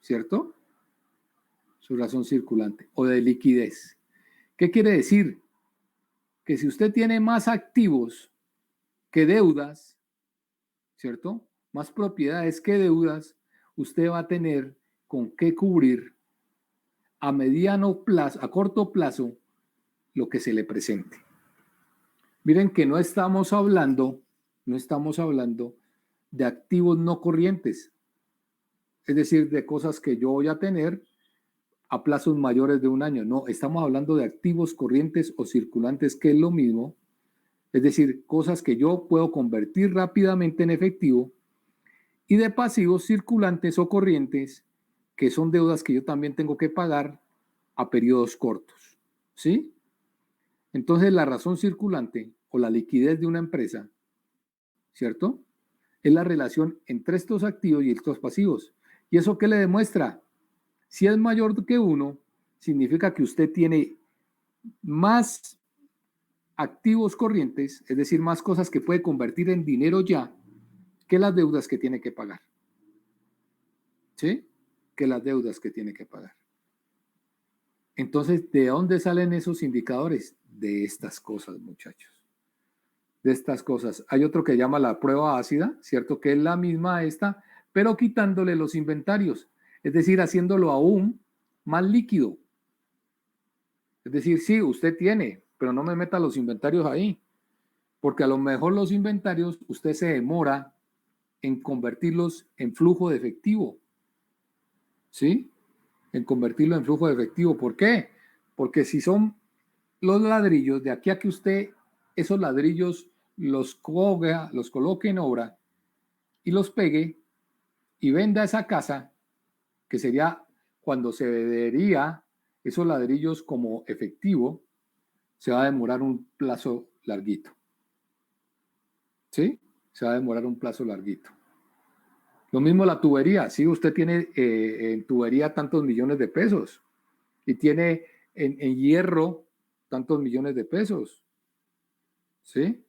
A: ¿cierto? Su razón circulante o de liquidez. ¿Qué quiere decir? Que si usted tiene más activos que deudas, ¿cierto? Más propiedades que deudas, usted va a tener con qué cubrir a mediano plazo, a corto plazo, lo que se le presente. Miren que no estamos hablando de activos no corrientes, es decir, de cosas que yo voy a tener a plazos mayores de un año. No, estamos hablando de activos corrientes o circulantes, que es lo mismo, es decir, cosas que yo puedo convertir rápidamente en efectivo, y de pasivos circulantes o corrientes, que son deudas que yo también tengo que pagar a periodos cortos, ¿sí? Entonces, la razón circulante o la liquidez de una empresa, ¿cierto? Es la relación entre estos activos y estos pasivos. ¿Y eso qué le demuestra? Si es mayor que 1, significa que usted tiene más activos corrientes, es decir, más cosas que puede convertir en dinero ya, que las deudas que tiene que pagar. ¿Sí? Que las deudas que tiene que pagar. Entonces, ¿de dónde salen esos indicadores? De estas cosas, muchachos. De estas cosas. Hay otro que llama la prueba ácida, ¿cierto? Que es la misma esta, pero quitándole los inventarios. Es decir, haciéndolo aún más líquido. Es decir, sí, usted tiene, pero no me meta los inventarios ahí. Porque a lo mejor los inventarios usted se demora en convertirlos en flujo de efectivo. ¿Sí? En convertirlo en flujo de efectivo. ¿Por qué? Porque si son los ladrillos, de aquí a que usted esos ladrillos los coloque en obra y los pegue y venda esa casa, que sería cuando se vendería esos ladrillos como efectivo, se va a demorar un plazo larguito. ¿Sí? Se va a demorar un plazo larguito. Lo mismo la tubería. Si usted tiene en tubería tantos millones de pesos y tiene en hierro tantos millones de pesos, ¿sí?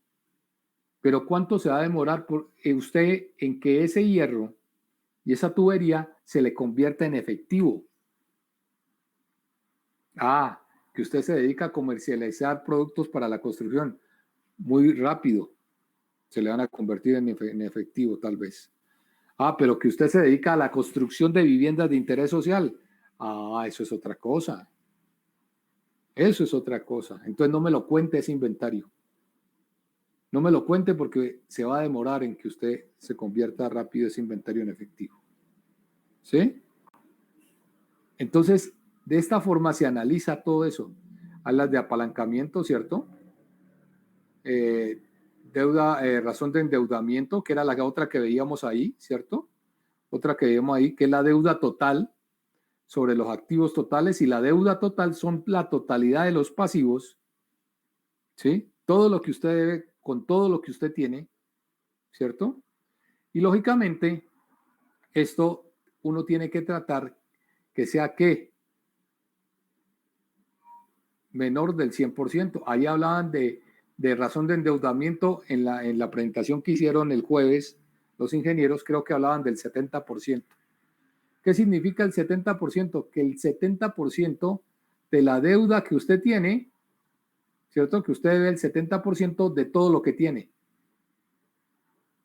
A: Pero ¿cuánto se va a demorar por usted en que ese hierro y esa tubería se le convierta en efectivo? Que usted se dedica a comercializar productos para la construcción. Muy rápido se le van a convertir en efectivo, tal vez. Pero que usted se dedica a la construcción de viviendas de interés social. Eso es otra cosa. Eso es otra cosa. Entonces no me lo cuente ese inventario. No me lo cuente porque se va a demorar en que usted se convierta rápido ese inventario en efectivo. ¿Sí? Entonces, de esta forma se analiza todo eso. Hablas de apalancamiento, ¿cierto? Razón de endeudamiento, que era la otra que veíamos ahí, ¿cierto? Otra que veíamos ahí, que es la deuda total sobre los activos totales, y la deuda total son la totalidad de los pasivos, ¿sí? Todo lo que usted debe con todo lo que usted tiene, ¿cierto? Y lógicamente, esto uno tiene que tratar que sea ¿qué? Menor del 100%. Ahí hablaban de razón de endeudamiento en la presentación que hicieron el jueves los ingenieros, creo que hablaban del 70%. ¿Qué significa el 70%? Que el 70% de la deuda que usted tiene, ¿cierto? Que usted debe el 70% de todo lo que tiene.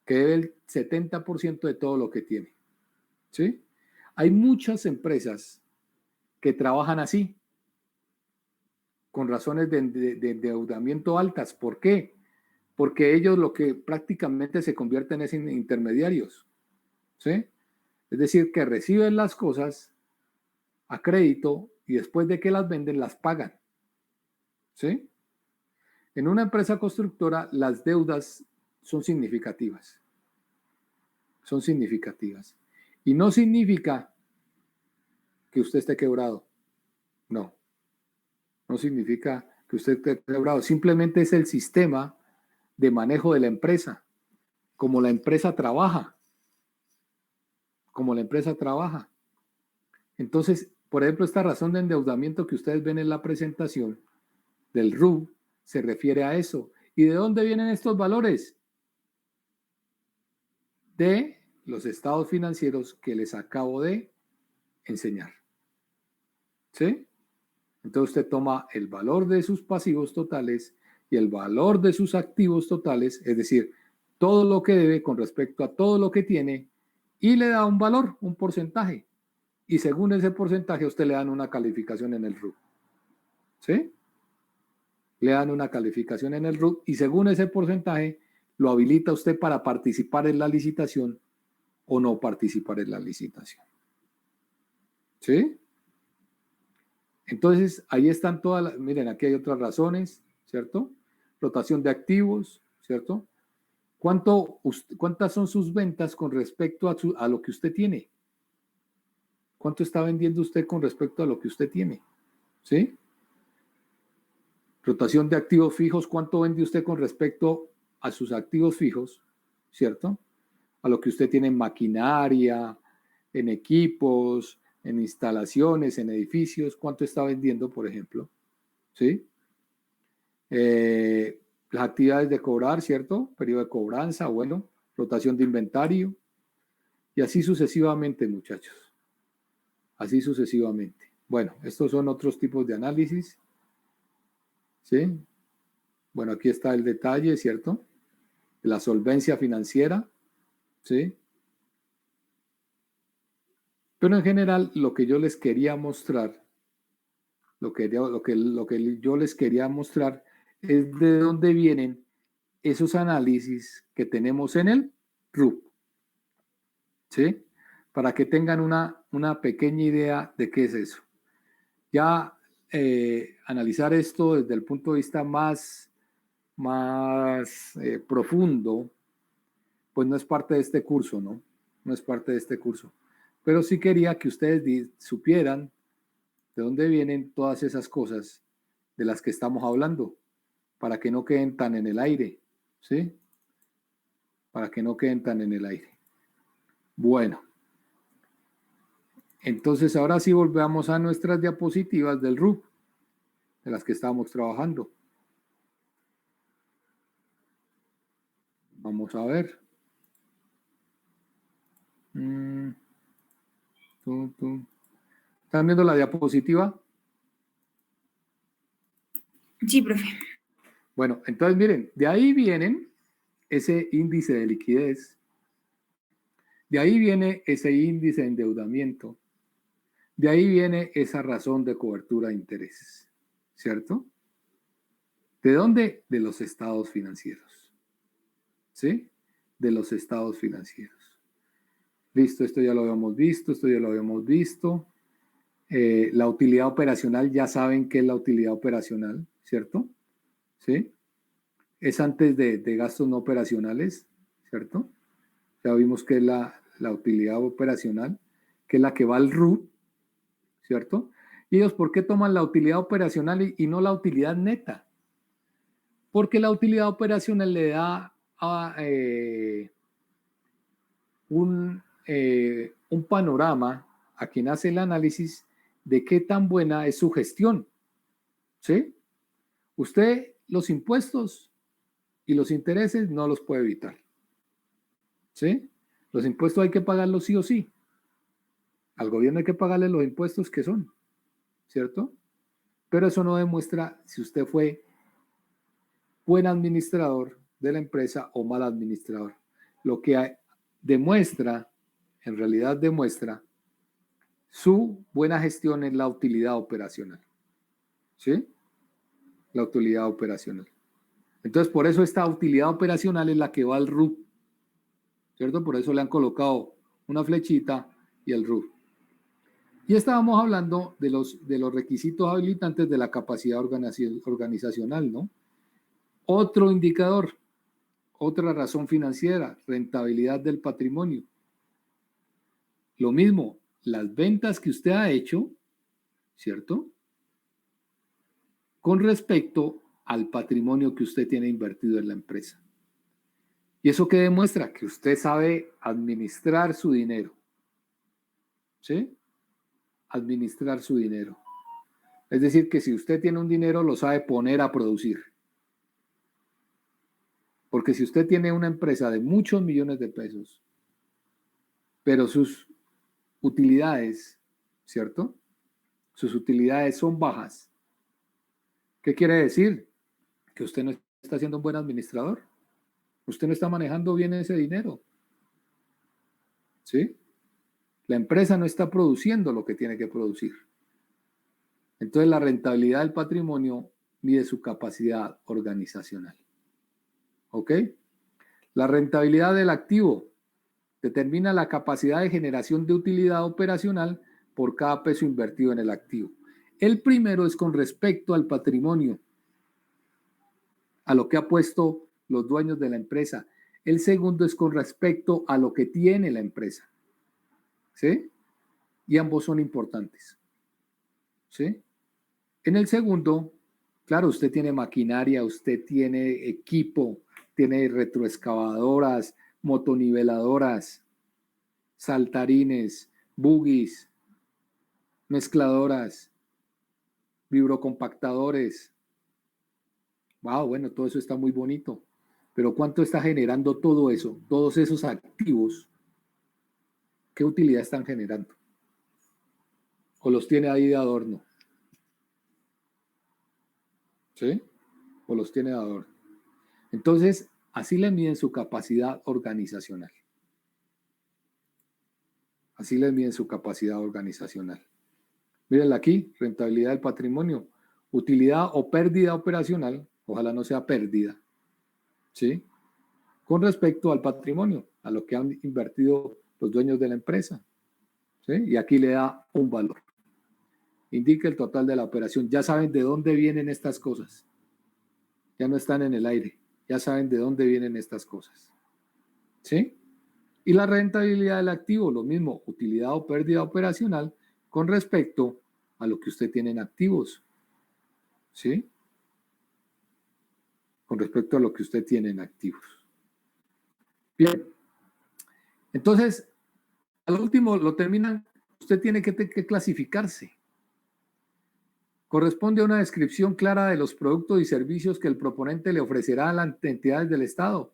A: Que debe el 70% de todo lo que tiene. ¿Sí? Hay muchas empresas que trabajan así, con razones de endeudamiento altas. ¿Por qué? Porque ellos lo que prácticamente se convierten es en intermediarios. ¿sí? Es decir, que reciben las cosas a crédito y después de que las venden, las pagan, ¿sí? En una empresa constructora, las deudas son significativas. Son significativas. Y no significa que usted esté quebrado. No. No significa que usted esté quebrado. Simplemente es el sistema de manejo de la empresa. Como la empresa trabaja. Como la empresa trabaja. Entonces, por ejemplo, esta razón de endeudamiento que ustedes ven en la presentación del RUB se refiere a eso. ¿Y de dónde vienen estos valores? De los estados financieros que les acabo de enseñar. ¿Sí? Entonces usted toma el valor de sus pasivos totales y el valor de sus activos totales, es decir, todo lo que debe con respecto a todo lo que tiene, y le da un valor, un porcentaje. Y según ese porcentaje, a usted le dan una calificación en el RUB. ¿Sí? Le dan una calificación en el RUB y según ese porcentaje, lo habilita usted para participar en la licitación o no participar en la licitación. ¿Sí? Entonces, ahí están todas las, miren, aquí hay otras razones, ¿cierto? Rotación de activos, ¿cierto? ¿Cuántas son sus ventas con respecto a lo que usted tiene? ¿Cuánto está vendiendo usted con respecto a lo que usted tiene? ¿Sí? Rotación de activos fijos, ¿cuánto vende usted con respecto a sus activos fijos? ¿Cierto? A lo que usted tiene en maquinaria, en equipos, en instalaciones, en edificios, ¿cuánto está vendiendo, por ejemplo? ¿Sí? Las actividades de cobrar, ¿cierto? Periodo de cobranza, bueno, rotación de inventario, y así sucesivamente, muchachos. Así sucesivamente. Bueno, estos son otros tipos de análisis. ¿Sí? Bueno, aquí está el detalle, ¿cierto? La solvencia financiera, ¿sí? Pero en general, lo que yo les quería mostrar, lo que yo les quería mostrar es de dónde vienen esos análisis que tenemos en el RUB, ¿sí? Para que tengan una pequeña idea de qué es eso. Ya analizar esto desde el punto de vista más profundo, pues no es parte de este curso, ¿no? No es parte de este curso. Pero sí quería que ustedes supieran de dónde vienen todas esas cosas de las que estamos hablando, para que no queden tan en el aire, ¿sí? Para que no queden tan en el aire. Bueno, entonces ahora sí volvamos a nuestras diapositivas del RUB, de las que estábamos trabajando. Vamos a ver. ¿Están viendo la diapositiva?
B: Sí, profe.
A: Bueno, entonces miren, de ahí vienen ese índice de liquidez, de ahí viene ese índice de endeudamiento, de ahí viene esa razón de cobertura de intereses, ¿cierto? ¿De dónde? De los estados financieros, ¿sí? De los estados financieros. Listo, esto ya lo habíamos visto, esto ya lo habíamos visto. La utilidad operacional, ya saben qué es la utilidad operacional, ¿cierto? ¿Sí? Es antes de gastos no operacionales, ¿cierto? Ya vimos que es la utilidad operacional, que es la que va al RUB, ¿cierto? Y ellos, ¿por qué toman la utilidad operacional y no la utilidad neta? Porque la utilidad operacional le da un panorama a quien hace el análisis de qué tan buena es su gestión, ¿sí? Usted los impuestos y los intereses no los puede evitar, ¿sí? Los impuestos hay que pagarlos sí o sí. Al gobierno hay que pagarle los impuestos que son, ¿cierto? Pero eso no demuestra si usted fue buen administrador de la empresa o mal administrador. Lo que demuestra, en realidad demuestra, su buena gestión es la utilidad operacional, ¿sí? La utilidad operacional. Entonces, por eso esta utilidad operacional es la que va al RUB, ¿cierto? Por eso le han colocado una flechita y el RUT. Y estábamos hablando de los requisitos habilitantes de la capacidad organizacional, ¿no? Otro indicador, otra razón financiera, rentabilidad del patrimonio. Lo mismo, las ventas que usted ha hecho, ¿cierto? Con respecto al patrimonio que usted tiene invertido en la empresa. ¿Y eso qué demuestra? Que usted sabe administrar su dinero. ¿Sí? Administrar su dinero. Es decir, que si usted tiene un dinero, lo sabe poner a producir. Porque si usted tiene una empresa de muchos millones de pesos, pero sus utilidades, ¿cierto? Sus utilidades son bajas. ¿Qué quiere decir? Que usted no está siendo un buen administrador. Usted no está manejando bien ese dinero. ¿Sí? La empresa no está produciendo lo que tiene que producir. Entonces la rentabilidad del patrimonio mide su capacidad organizacional. ¿Ok? La rentabilidad del activo determina la capacidad de generación de utilidad operacional por cada peso invertido en el activo. El primero es con respecto al patrimonio, a lo que ha puesto los dueños de la empresa. El segundo es con respecto a lo que tiene la empresa. ¿Sí? Y ambos son importantes. ¿Sí? En el segundo, claro, usted tiene maquinaria, usted tiene equipo, tiene retroexcavadoras, motoniveladoras, saltarines, buggies, mezcladoras, vibrocompactadores. Wow, bueno, todo eso está muy bonito. Pero ¿cuánto está generando todo eso? Todos esos activos, ¿qué utilidad están generando? ¿O los tiene ahí de adorno? ¿Sí? ¿O los tiene de adorno? Entonces, así le miden su capacidad organizacional. Así le miden su capacidad organizacional. Mírenla aquí, rentabilidad del patrimonio, utilidad o pérdida operacional, ojalá no sea pérdida, ¿sí? Con respecto al patrimonio, a lo que han invertido los dueños de la empresa, ¿sí? Y aquí le da un valor. Indica el total de la operación. Ya saben de dónde vienen estas cosas. Ya no están en el aire. Ya saben de dónde vienen estas cosas. ¿Sí? Y la rentabilidad del activo, lo mismo, utilidad o pérdida operacional con respecto a lo que usted tiene en activos. ¿Sí? Con respecto a lo que usted tiene en activos. Bien. Entonces, al último lo terminan, usted tiene que clasificarse. Corresponde a una descripción clara de los productos y servicios que el proponente le ofrecerá a las entidades del Estado,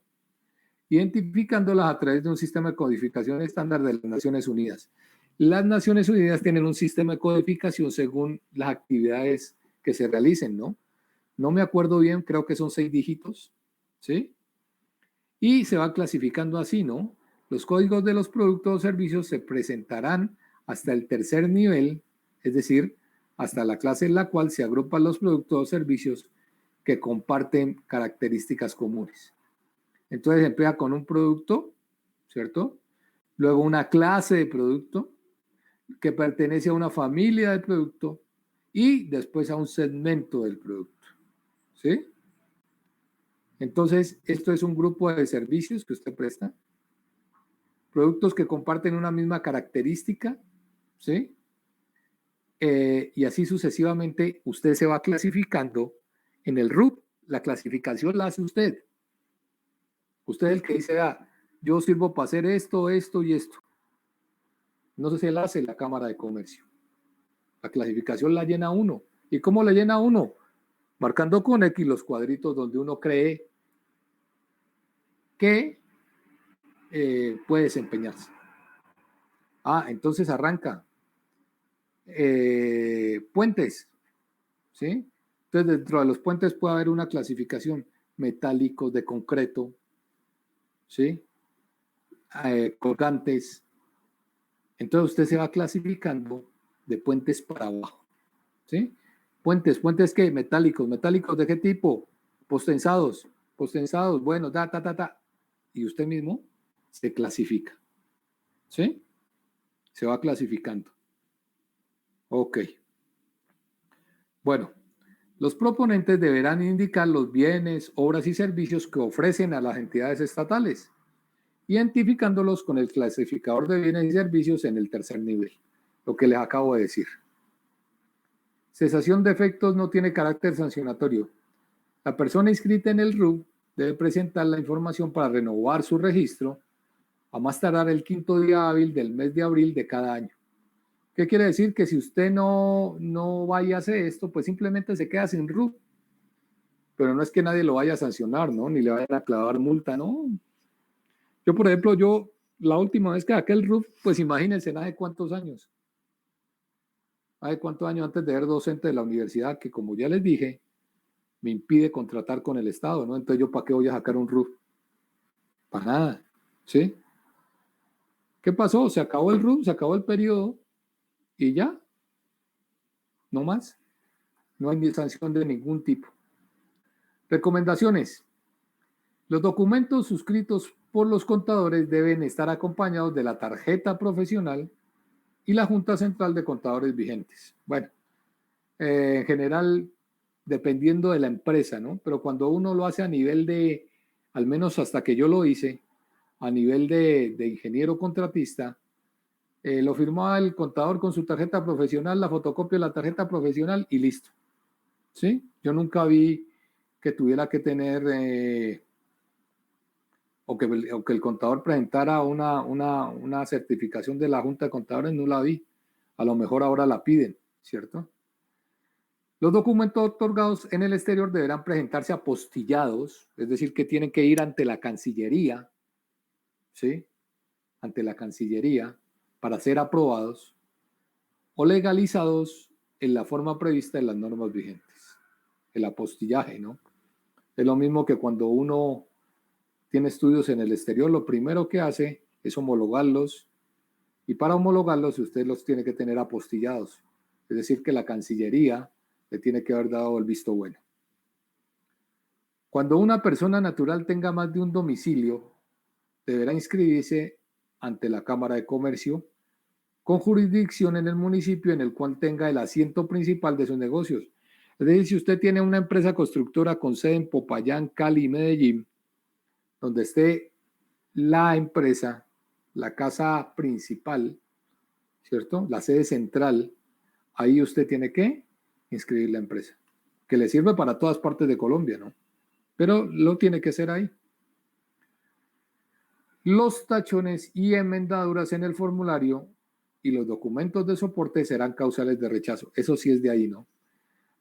A: identificándolas a través de un sistema de codificación estándar de las Naciones Unidas. Las Naciones Unidas tienen un sistema de codificación según las actividades que se realicen, ¿no? No me acuerdo bien, creo que son 6 dígitos, ¿sí? Y se va clasificando así, ¿no? Los códigos de los productos o servicios se presentarán hasta el tercer nivel, es decir, hasta la clase en la cual se agrupan los productos o servicios que comparten características comunes. Entonces empieza con un producto, ¿cierto? Luego una clase de producto que pertenece a una familia de producto y después a un segmento del producto, ¿sí? Entonces, esto es un grupo de servicios que usted presta, productos que comparten una misma característica, ¿sí? Y así sucesivamente usted se va clasificando en el RUP. La clasificación la hace usted. Usted es el que dice, yo sirvo para hacer esto, esto y esto. No sé si la hace la Cámara de Comercio. La clasificación la llena uno. ¿Y cómo la llena uno? Marcando con X los cuadritos donde uno cree que puede desempeñarse. Entonces arranca. Puentes, ¿sí? Entonces dentro de los puentes puede haber una clasificación: metálicos, de concreto, ¿sí? Colgantes. Entonces usted se va clasificando de puentes para abajo, ¿sí? Puentes ¿qué? Metálicos ¿de qué tipo? Postensados, bueno, y usted mismo se clasifica, ¿sí? Se va clasificando. Ok. Bueno, los proponentes deberán indicar los bienes, obras y servicios que ofrecen a las entidades estatales, identificándolos con el clasificador de bienes y servicios en el tercer nivel, lo que les acabo de decir. Cesación de efectos no tiene carácter sancionatorio. La persona inscrita en el RUP debe presentar la información para renovar su registro a más tardar el 5º día hábil del mes de abril de cada año. ¿Qué quiere decir? Que si usted no vaya a hacer esto, pues simplemente se queda sin RUP. Pero no es que nadie lo vaya a sancionar, ¿no? Ni le vayan a clavar multa, ¿no? Yo, por ejemplo, la última vez que saqué el RUP, pues imagínense, ¿hace cuántos años? ¿Hace cuántos años antes de ser docente de la universidad? Que como ya les dije, me impide contratar con el Estado, ¿no? Entonces, ¿yo para qué voy a sacar un RUP? Para nada, ¿sí? ¿Qué pasó? Se acabó el RUP, se acabó el periodo y ya. No más. No hay ni sanción de ningún tipo. Recomendaciones. Los documentos suscritos por los contadores deben estar acompañados de la tarjeta profesional y la Junta Central de Contadores vigentes. Bueno, en general, dependiendo de la empresa, ¿no? Pero cuando uno lo hace a nivel de, al menos hasta que yo lo hice, a nivel de ingeniero contratista, lo firmaba el contador con su tarjeta profesional, la fotocopia de la tarjeta profesional y listo. ¿Sí? Yo nunca vi que tuviera que tener, o que el contador presentara una certificación de la Junta de Contadores, no la vi. A lo mejor ahora la piden, ¿cierto? Los documentos otorgados en el exterior deberán presentarse apostillados, es decir, que tienen que ir ante la Cancillería, ¿sí? Ante la Cancillería para ser aprobados o legalizados en la forma prevista en las normas vigentes. El apostillaje, ¿no? Es lo mismo que cuando uno tiene estudios en el exterior, lo primero que hace es homologarlos, y para homologarlos usted los tiene que tener apostillados, es decir, que la Cancillería le tiene que haber dado el visto bueno. Cuando una persona natural tenga más de un domicilio, deberá inscribirse ante la Cámara de Comercio con jurisdicción en el municipio en el cual tenga el asiento principal de sus negocios. Es decir, si usted tiene una empresa constructora con sede en Popayán, Cali y Medellín, donde esté la empresa, la casa principal, ¿cierto? La sede central, ahí usted tiene que inscribir la empresa, que le sirve para todas partes de Colombia, ¿no? Pero lo tiene que hacer ahí. Los tachones y enmendaduras en el formulario y los documentos de soporte serán causales de rechazo. Eso sí es de ahí, ¿no?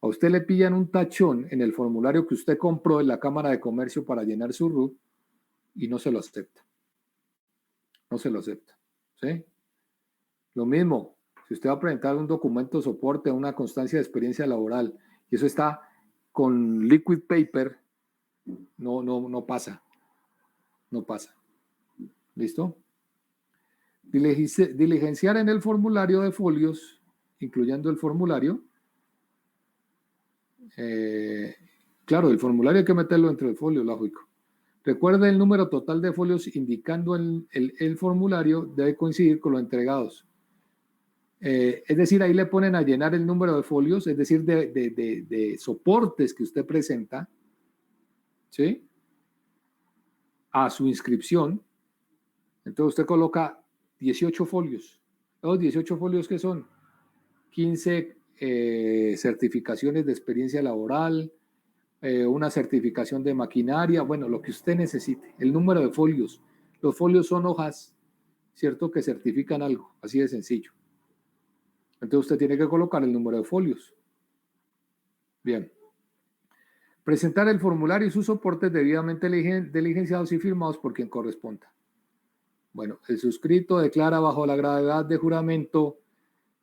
A: A usted le pillan un tachón en el formulario que usted compró en la Cámara de Comercio para llenar su RUT y no se lo acepta. No se lo acepta, ¿sí? Lo mismo, si usted va a presentar un documento de soporte, una constancia de experiencia laboral, y eso está con liquid paper, no pasa. No pasa. ¿Listo? Diligenciar en el formulario de folios, incluyendo el formulario. Claro, el formulario hay que meterlo entre el folio, lógico. Recuerde el número total de folios indicando el formulario debe coincidir con los entregados. Es decir, ahí le ponen a llenar el número de folios, es decir, de soportes que usted presenta, ¿sí? A su inscripción. Entonces usted coloca 18 folios. Los 18 folios que son 15 certificaciones de experiencia laboral, una certificación de maquinaria, bueno, lo que usted necesite, el número de folios. Los folios son hojas, ¿cierto? Que certifican algo, así de sencillo. Entonces usted tiene que colocar el número de folios. Bien. Presentar el formulario y sus soportes debidamente diligenciados y firmados por quien corresponda. Bueno, el suscrito declara bajo la gravedad de juramento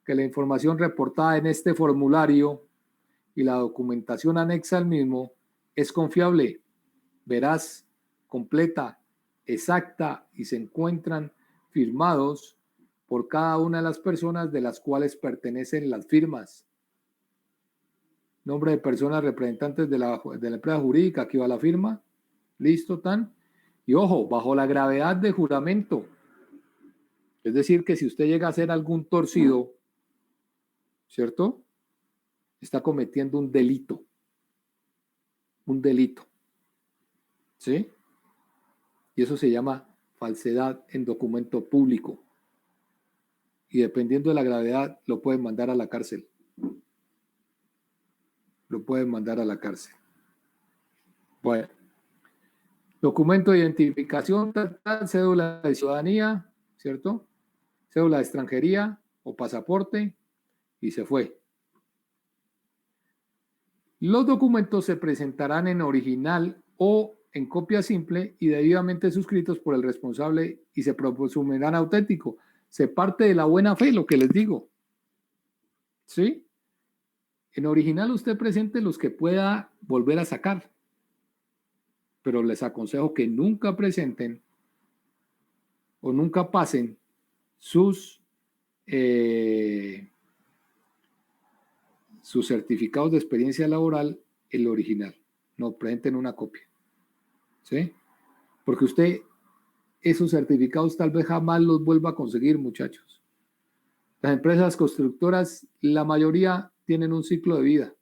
A: que la información reportada en este formulario y la documentación anexa al mismo es confiable, veraz, completa, exacta y se encuentran firmados por cada una de las personas de las cuales pertenecen las firmas. Nombre de personas representantes de la empresa jurídica, aquí va la firma, listo, tan. Y ojo, bajo la gravedad de juramento. Es decir, que si usted llega a hacer algún torcido, ¿cierto? Está cometiendo un delito. Un delito. ¿Sí? Y eso se llama falsedad en documento público. Y dependiendo de la gravedad, lo pueden mandar a la cárcel. Lo pueden mandar a la cárcel. Bueno. Documento de identificación, cédula de ciudadanía, ¿cierto? Cédula de extranjería o pasaporte y se fue. Los documentos se presentarán en original o en copia simple y debidamente suscritos por el responsable y se presumirán auténticos. Se parte de la buena fe, lo que les digo. ¿Sí? En original usted presente los que pueda volver a sacar. Pero les aconsejo que nunca presenten o nunca pasen sus certificados de experiencia laboral el original. No, presenten una copia. ¿Sí? Porque usted esos certificados tal vez jamás los vuelva a conseguir, muchachos. Las empresas constructoras, la mayoría tienen un ciclo de vida.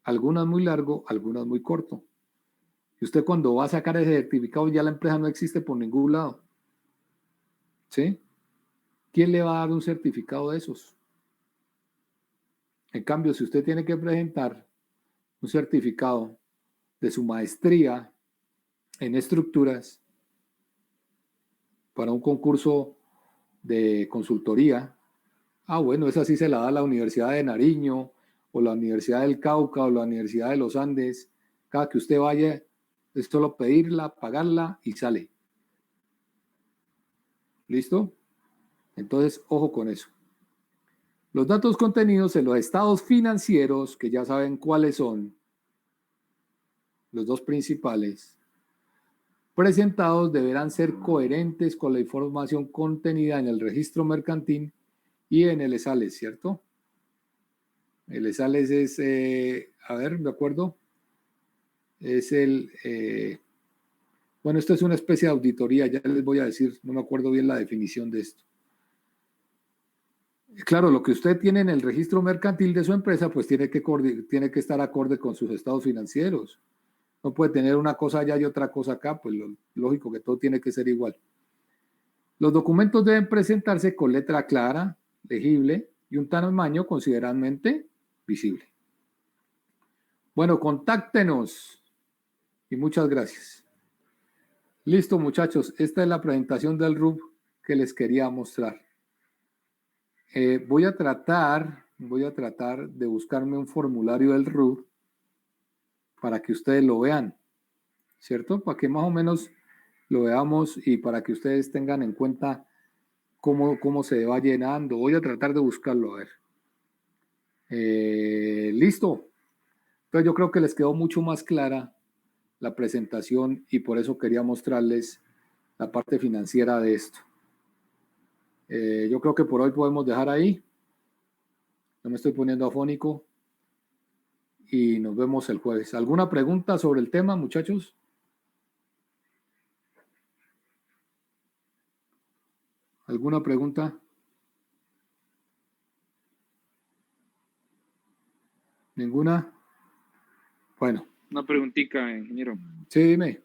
A: Algunas muy largo, algunas muy corto. Y usted cuando va a sacar ese certificado ya la empresa no existe por ningún lado. ¿Sí? ¿Quién le va a dar un certificado de esos? En cambio, si usted tiene que presentar un certificado de su maestría en estructuras para un concurso de consultoría, bueno, esa sí se la da la Universidad de Nariño o la Universidad del Cauca o la Universidad de los Andes. Cada que usted vaya, es solo pedirla, pagarla y sale. ¿Listo? Entonces, ojo con eso. Los datos contenidos en los estados financieros, que ya saben cuáles son, los dos principales, presentados deberán ser coherentes con la información contenida en el registro mercantil y en el ESALES, ¿cierto? El ESALES es, a ver, ¿de acuerdo? Es bueno, esto es una especie de auditoría, ya les voy a decir, no me acuerdo bien la definición de esto. Claro, lo que usted tiene en el registro mercantil de su empresa, pues tiene que estar acorde con sus estados financieros. No puede tener una cosa allá y otra cosa acá, pues lógico que todo tiene que ser igual. Los documentos deben presentarse con letra clara, legible y un tamaño considerablemente visible. Bueno, contáctenos y muchas gracias. Listo, muchachos, esta es la presentación del RUB que les quería mostrar. Voy a tratar de buscarme un formulario del RUB para que ustedes lo vean, ¿cierto? Para que más o menos lo veamos y para que ustedes tengan en cuenta cómo se va llenando. Voy a tratar de buscarlo, a ver. Listo. Entonces yo creo que les quedó mucho más clara la presentación y por eso quería mostrarles la parte financiera de esto. Yo creo que por hoy podemos dejar ahí. No me estoy poniendo afónico. Y nos vemos el jueves. ¿Alguna pregunta sobre el tema, muchachos? ¿Alguna pregunta? ¿Ninguna? Bueno.
F: Una preguntita, ingeniero.
A: Sí, dime.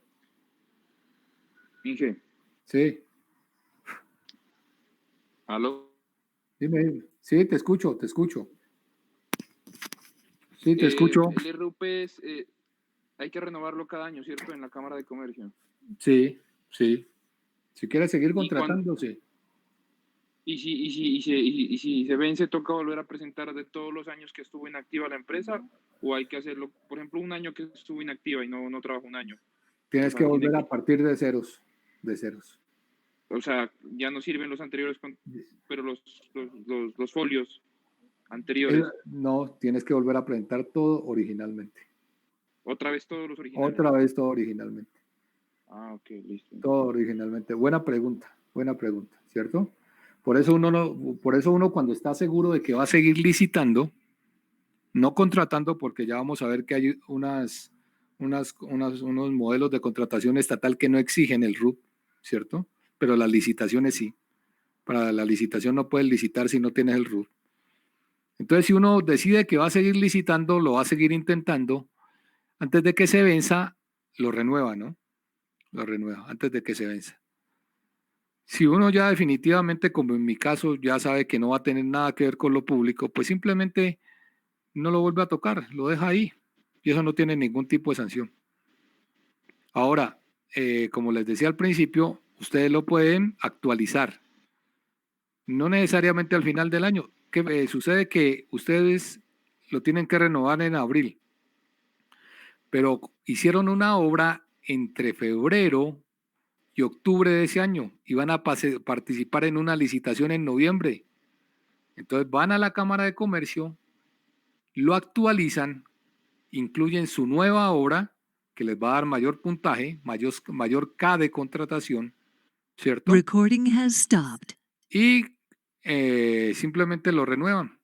F: Inge.
A: Sí.
F: ¿Aló?
A: Dime. Sí, te escucho. Sí, te escucho.
F: El RUP es, hay que renovarlo cada año, ¿cierto? En la Cámara de Comercio.
A: Sí. Si quieres seguir contratando, sí.
F: Y si se vence, toca volver a presentar de todos los años que estuvo inactiva la empresa, o hay que hacerlo, por ejemplo, un año que estuvo inactiva y no trabajó un año.
A: Tienes que volver a partir de ceros.
F: O sea, ya no sirven los anteriores, pero los folios anteriores.
A: No, tienes que volver a presentar todo originalmente.
F: ¿Otra vez todos los originales?
A: Otra vez todo originalmente.
F: Ah, ok, listo.
A: Todo originalmente. Buena pregunta, ¿cierto? Por eso uno cuando está seguro de que va a seguir licitando, no contratando, porque ya vamos a ver que hay unos modelos de contratación estatal que no exigen el RUP, ¿cierto? Pero las licitaciones sí. Para la licitación no puedes licitar si no tienes el RUT. Entonces, si uno decide que va a seguir licitando, lo va a seguir intentando, antes de que se venza, lo renueva, ¿no? Lo renueva, antes de que se venza. Si uno ya definitivamente, como en mi caso, ya sabe que no va a tener nada que ver con lo público, pues simplemente no lo vuelve a tocar, lo deja ahí. Y eso no tiene ningún tipo de sanción. Ahora, como les decía al principio, ustedes lo pueden actualizar. No necesariamente al final del año. ¿Qué sucede? Que ustedes lo tienen que renovar en abril. Pero hicieron una obra entre febrero y octubre de ese año y van a participar en una licitación en noviembre. Entonces van a la Cámara de Comercio, lo actualizan, incluyen su nueva obra que les va a dar mayor puntaje, mayor K de contratación, ¿cierto?
G: Recording has stopped.
A: Y simplemente lo renuevan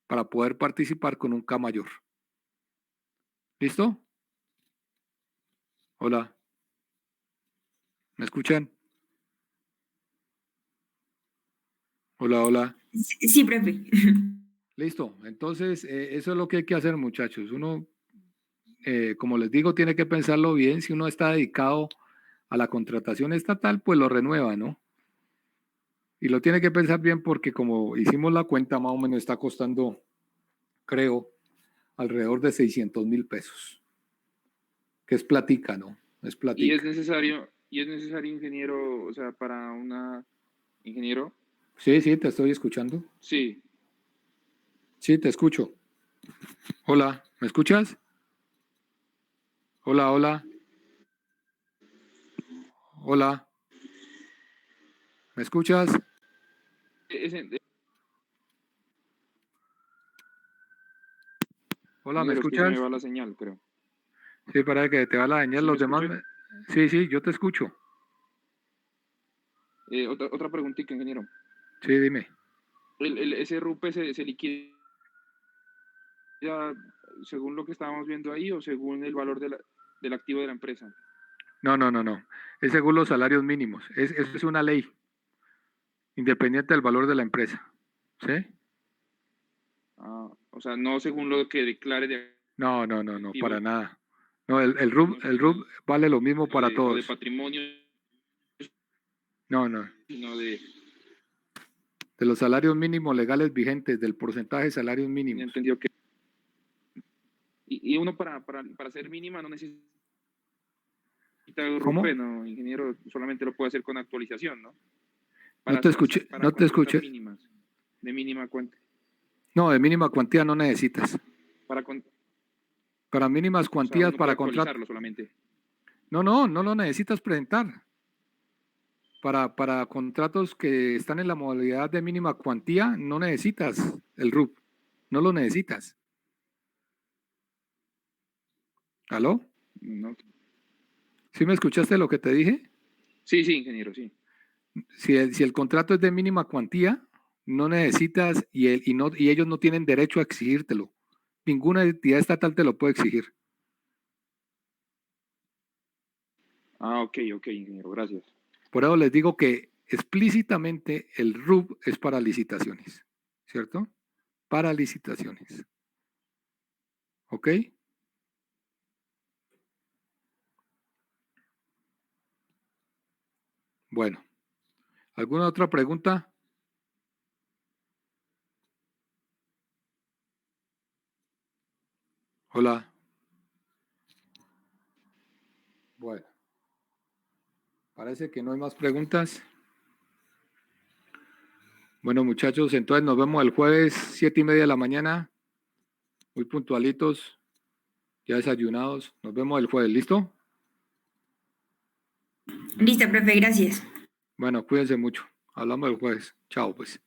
A: para poder participar con un K mayor. ¿Listo? Hola. ¿Me escuchan? Hola, hola.
B: Sí, profe.
A: Listo. Entonces, eso es lo que hay que hacer, muchachos. Uno, como les digo, tiene que pensarlo bien. Si uno está dedicado a la contratación estatal, pues lo renueva, ¿no? Y lo tiene que pensar bien porque como hicimos la cuenta, más o menos está costando, creo, alrededor de 600.000 pesos. Que es platica, ¿no? Es
F: Y
A: platica.
F: es necesario, ingeniero, o sea, para una ingeniero.
A: Sí, sí, te estoy escuchando.
F: Sí.
A: Sí, te escucho. Hola, ¿me escuchas? Hola, hola. Hola. ¿Me escuchas? Hola, ¿me
F: Ingeniero, es que se
A: escuchas?
F: me va la señal, creo.
A: Sí, para que te va la señal.
F: ¿Sí me
A: Los demás.
F: escucha?
A: Sí, sí, yo te escucho.
F: Otra preguntita, ingeniero.
A: Sí, dime.
F: ¿Ese RUPE se liquida según lo que estábamos viendo ahí o según el valor del activo de la empresa?
A: No, no, no, no. Es según los salarios mínimos. Eso es una ley, independiente del valor de la empresa. ¿Sí?
F: Ah, o sea, no según lo que declare de
A: No, no, no, no,
F: activo,
A: para nada. No, el RUB vale lo mismo para
F: o de
A: todos.
F: patrimonio,
A: No, no.
F: sino de...
A: De los salarios mínimos legales vigentes, del porcentaje de salarios
F: Tenía
A: mínimos.
F: entendido que... Y uno para ser mínima no necesita
A: ¿Cómo?
F: RUPE, ¿no, ingeniero? Solamente lo puede hacer con actualización, ¿no?
A: No te escuché,
F: Para
A: no te
F: contratar
A: escuché.
F: mínimas, de mínima cuenta.
A: No, de mínima cuantía no necesitas. Para mínimas
F: O sea,
A: cuantías,
F: uno puede
A: para contrato.
F: actualizarlo solamente.
A: No, no, no lo necesitas presentar. Para contratos que están en la modalidad de mínima cuantía, no necesitas el RUP. No lo necesitas. ¿Aló?
F: ¿No?
A: ¿Sí me escuchaste lo que te dije?
F: Sí, sí, ingeniero, sí.
A: Si el contrato es de mínima cuantía, no necesitas y ellos no tienen derecho a exigírtelo. Ninguna entidad estatal te lo puede exigir.
F: Ah, ok, ingeniero, gracias.
A: Por eso les digo que explícitamente el RUP es para licitaciones, ¿cierto? Para licitaciones. ¿Ok? Bueno, ¿alguna otra pregunta? Hola. Bueno, parece que no hay más preguntas. Bueno, muchachos, entonces nos vemos el jueves 7:30 de la mañana. Muy puntualitos, ya desayunados. Nos vemos el jueves, ¿listo?
B: Listo, profe, gracias.
A: Bueno, cuídense mucho. Hablamos el jueves. Chao, pues.